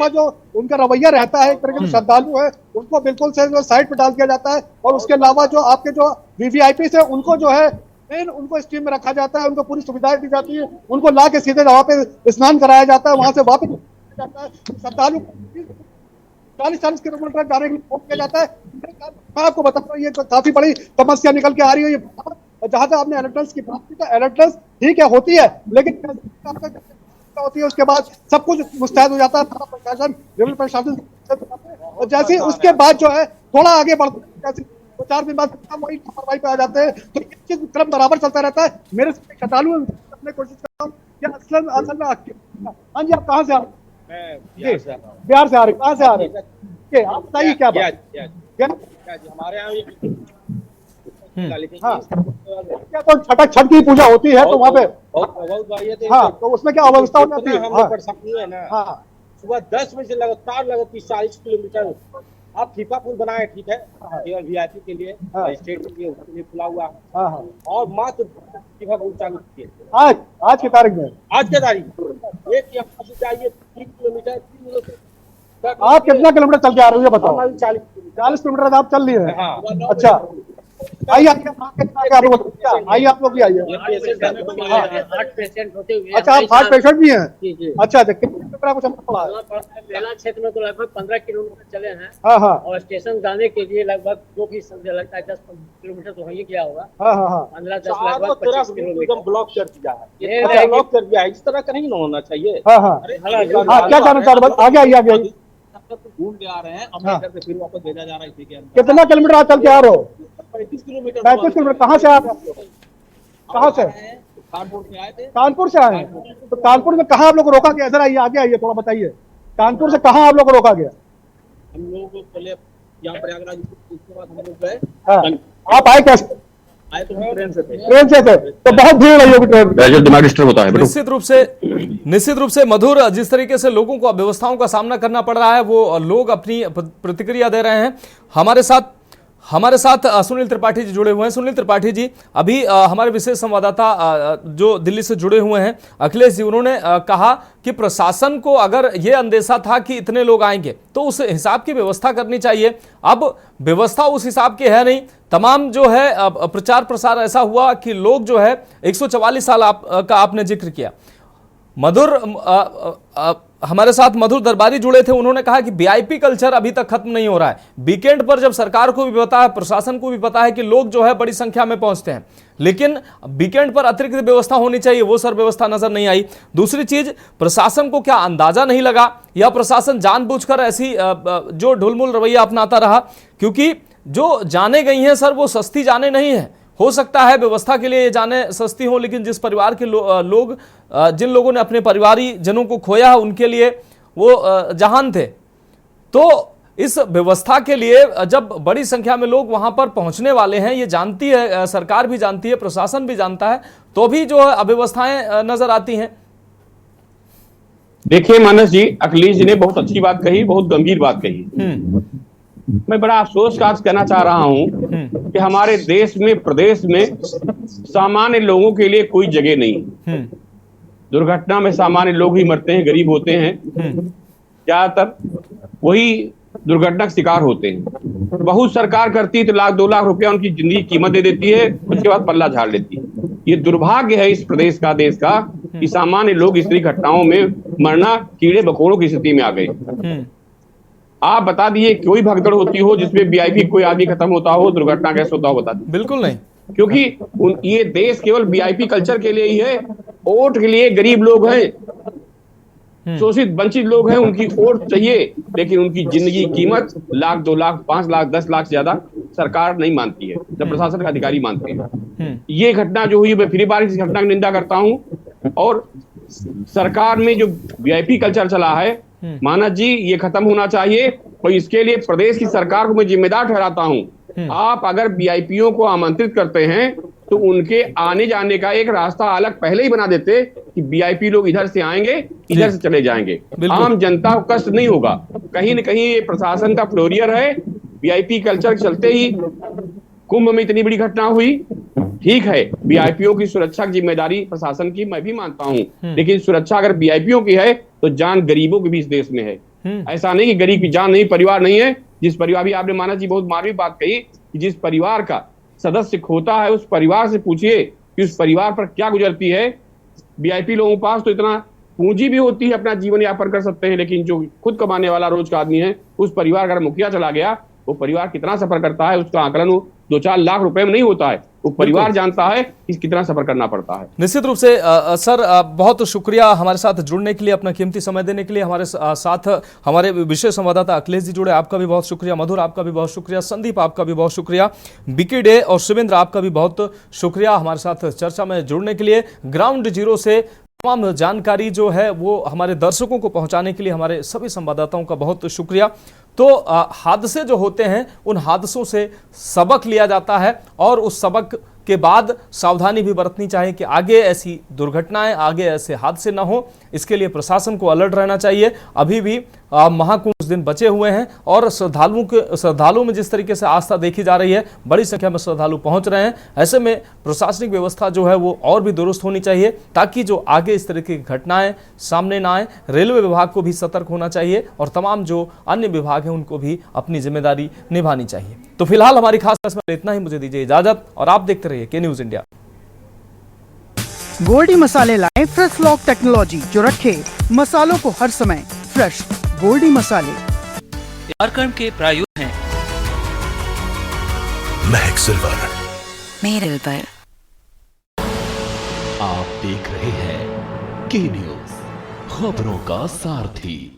जो उनका रवैया रहता है, एक तरीके से श्रद्धालु है उनको बिल्कुल से साइड पे डाल दिया जाता है, और उसके अलावा जो आपके जो वीवीआईपी से उनको जो है मेन उनको स्टीम में रखा जाता है, उनको पूरी सुविधाएं दी जाती है, उनको ला के सीधे वहां पे स्नान कराया जाता है, वहां से वापस जाता है। श्रद्धालु 40-40 किलोमीटर जाने के लिए रोक किया जाता है। मैं आपको बता रहा हूँ ये काफी बड़ी समस्या निकल के आ रही है। जहां से आपने अलर्टनेस की बात की, तो अलर्टनेस ठीक है होती है, लेकिन होती है उसके बाद सब कुछ मुस्तैद हो जाता है, प्रशासन, रेलवे प्रशासन, और जैसे उसके बाद जो है थोड़ा आगे बढ़ता है, 4 दिन बाद वही कार्रवाई पे आ जाते हैं, तो ये चीज क्रम बराबर चलता रहता है। मेरे श्रद्धालु अपने कोशिश करता हूँ कि असल में हाँ जी, आप कहाँ से आ रहे हैं? बिहार से आ रहे, कहाँ से आ रहे हैं? आप बताइए क्या बात हमारे यहाँ। हाँ, क्या तो छठ की पूजा होती है, तो वहाँ पे हाँ, तो उसमें क्या अव्यवस्था हो जाती है? हम लोग परेशानी है ना। हाँ, सुबह 10 बजे से लगातार 30-40 किलोमीटर आप फीफा पुल बनाए, ठीक है, केवल वीआईपी के लिए, स्टेट के लिए, उसके लिए खुला हुआ है, और मात्र फीफा पुल चालू किए आज की तारीख में, आज के तारीख एक यहाँ से जाइए 3 किलोमीटर, आप कितना किलोमीटर चल के आ रहे हो ये बताओ? 40 किलोमीटर आप चल लिए हैं। हाँ। अच्छा, आइए आप लोग भी आइए। अच्छा, आप हार्ट पेशेंट भी हैं? अच्छा, कितना कुछ पड़ा है? मेला क्षेत्र में तो लगभग 15 किलोमीटर चले हैं। हाँ, और स्टेशन जाने के लिए लगभग जो भी समझे लगता है 10 किलोमीटर तो वहीं गया होगा। 15-10 लगभग 25 किलोमीटर ब्लॉक कर दिया है, ब्लॉक कर दिया है। इस तरह का नहीं होना चाहिए। क्या कहना चाह रहे? आगे आइए, आगे घूम के आ रहे हैं, अपने घर पे फिर वापस भेजा जा रहा है इसी के अंदर। कितना किलोमीटर आप चल के आ रहे हो? 35 किलोमीटर। 35 किलोमीटर। कहाँ से आप? कहाँ से? कानपुर से आए थे। कानपुर से आए? तो कानपुर में कहाँ आप लोग को रोका गया? इधर आइए, आगे आइए, थोड़ा बताइए। कानपुर से कहाँ आप लोग को रोका गया? हम लोगों को पहले यहाँ प्रयागराज, उसके बाद हम लोग गए। आप आए कैसे? आए तो ट्रेन से थे। ट्रेन से थे तो बहुत भीड़ लगी होगी ट्रेन में। दिमाग डिस्टर्ब होता है। निश्चित रूप से मधुर, जिस तरीके से लोगों को व्यवस्थाओं का सामना करना पड़ रहा है, वो लोग अपनी प्रतिक्रिया दे रहे हैं। हमारे साथ सुनील त्रिपाठी जी जुड़े हुए हैं। सुनील त्रिपाठी जी, अभी हमारे विशेष संवाददाता जो दिल्ली से जुड़े हुए हैं अखिलेश जी, उन्होंने कहा कि प्रशासन को अगर ये अंदेशा था कि इतने लोग आएंगे तो उस हिसाब की व्यवस्था करनी चाहिए। अब व्यवस्था उस हिसाब की है नहीं। तमाम जो है प्रचार प्रसार ऐसा हुआ कि लोग जो है 144 साल का आपने जिक्र किया। मधुर, हमारे साथ मधुर दरबारी जुड़े थे, उन्होंने कहा कि वीआईपी कल्चर अभी तक खत्म नहीं हो रहा है। वीकेंड पर जब सरकार को भी पता है, प्रशासन को भी पता है कि लोग जो है बड़ी संख्या में पहुंचते हैं, लेकिन वीकेंड पर अतिरिक्त व्यवस्था होनी चाहिए, वो सर व्यवस्था नजर नहीं आई। दूसरी चीज, प्रशासन को क्या अंदाजा नहीं लगा या प्रशासन जानबूझकर ऐसी जो ढुलमुल रवैया अपनाता रहा? क्योंकि जो जाने गई हैं सर, वो सस्ती जाने नहीं है। हो सकता है व्यवस्था के लिए ये जाने सस्ती हो, लेकिन जिस परिवार के लोग जिन लोगों ने अपने परिवारी जनों को खोया है, उनके लिए वो जहान थे। तो इस व्यवस्था के लिए जब बड़ी संख्या में लोग वहां पर पहुंचने वाले हैं, ये जानती है सरकार भी जानती है, प्रशासन भी जानता है, तो भी जो है अव्यवस्थाएं नजर आती हैं। देखिए मानस जी, अखिलेश जी ने बहुत अच्छी बात कही, बहुत गंभीर बात कही। मैं बड़ा अफसोस का कहना चाह रहा हूं कि हमारे देश में, प्रदेश में सामान्य लोगों के लिए कोई जगह नहीं। दुर्घटना में सामान्य लोग ही मरते हैं, गरीब होते हैं, ज्यादातर वही दुर्घटना का शिकार होते हैं। बहुत सरकार करती है तो 1-2 लाख रुपया उनकी जिंदगी की कीमत दे देती है, उसके बाद पल्ला झाड़ लेती है। ये दुर्भाग्य है इस प्रदेश का, देश का, कि सामान्य लोग इस तरह घटनाओं में मरना कीड़े मकोड़ों की स्थिति में आ गए। आप बता दिए कोई भगदड़ होती हो जिसमें वीआईपी कोई आदमी खत्म होता हो, दुर्घटना कैसे होता हो, बता दीजिए। बिल्कुल नहीं, क्योंकि ये देश केवल वीआईपी कल्चर के लिए ही है। वोट के लिए गरीब लोग हैं, शोषित वंचित लोग हैं, उनकी वोट चाहिए, लेकिन उनकी जिंदगी की कीमत 1 लाख, 2 लाख, 5 लाख, 10 लाख से ज्यादा सरकार नहीं मानती है, जब प्रशासन का अधिकारी मानते हैं। ये घटना जो हुई, मैं फिर बार इस घटना की निंदा करता हूं। और सरकार में जो वीआईपी कल्चर चला है, मानस जी, ये खत्म होना चाहिए। और इसके लिए प्रदेश की सरकार को मैं जिम्मेदार ठहराता हूं। आप अगर वीआईपीओ को आमंत्रित करते हैं तो उनके आने जाने का एक रास्ता अलग पहले ही बना देते कि वीआईपी लोग इधर से आएंगे, इधर से चले जाएंगे, आम जनता को कष्ट नहीं होगा। कहीं न कहीं ये प्रशासन का फ्लोरियर है। वीआईपी कल्चर चलते ही कुंभ में इतनी बड़ी घटना हुई। ठीक है, वीआईपीओ की सुरक्षा की जिम्मेदारी प्रशासन की मैं भी मानता हूं, लेकिन सुरक्षा अगर वीआईपीओ की है तो जान गरीबों की भी इस देश में है। ऐसा नहीं कि गरीब की जान नहीं, परिवार नहीं है। जिस परिवार, भी आपने मानस जी बहुत मार्मिक बात कही कि जिस परिवार का सदस्य खोता है, उस परिवार से पूछिए कि उस परिवार पर क्या गुजरती है। वीआईपी लोगों के पास तो इतना पूंजी भी होती है, अपना जीवन यापन कर सकते हैं, लेकिन जो खुद कमाने वाला रोज का आदमी है, उस परिवार का मुखिया चला गया, वो परिवार कितना सफर करता है, उसका आकलन 2-4 लाख रुपए में नहीं होता है। वो परिवार जानता है कि कितना सफर करना पड़ता है। निश्चित रूप से सर, बहुत शुक्रिया हमारे साथ जुड़ने के लिए, अपना कीमती समय देने के लिए। हमारे साथ हमारे विशेष संवाददाता अखिलेश जी जुड़े, आपका भी बहुत शुक्रिया। मधुर, आपका भी बहुत शुक्रिया। संदीप, आपका भी बहुत शुक्रिया। बिकी डे और शिवेंद्र, आपका भी बहुत शुक्रिया हमारे साथ चर्चा में जुड़ने के लिए। ग्राउंड जीरो से तमाम जानकारी जो है वो हमारे दर्शकों को पहुंचाने के लिए हमारे सभी संवाददाताओं का बहुत शुक्रिया। तो हादसे जो होते हैं, उन हादसों से सबक लिया जाता है और उस सबक के बाद सावधानी भी बरतनी चाहिए कि आगे ऐसी दुर्घटनाएं, आगे ऐसे हादसे न हो। इसके लिए प्रशासन को अलर्ट रहना चाहिए। अभी भी महाकुंभ दिन बचे हुए हैं और श्रद्धालुओं में जिस तरीके से आस्था देखी जा रही है, बड़ी संख्या में श्रद्धालु पहुंच रहे हैं। ऐसे में प्रशासनिक व्यवस्था जो है वो और भी दुरुस्त होनी चाहिए ताकि जो आगे इस तरह की घटनाएं सामने ना आए। रेलवे विभाग को भी सतर्क होना चाहिए और तमाम जो अन्य विभाग हैं उनको भी अपनी जिम्मेदारी निभानी चाहिए। तो फिलहाल हमारी खास खबर में इतना ही। मुझे दीजिए इजाजत और आप देखते रहिए के न्यूज इंडिया। गोल्डी मसाले लाए फ्रेश लॉक टेक्नोलॉजी जो रखे मसालों को हर समय फ्रेश। गोल्डी मसाले कार्यक्रम के प्रायोजक हैं महक सिल्वर मेरे पर। आप देख रहे हैं के न्यूज, खबरों का सारथी।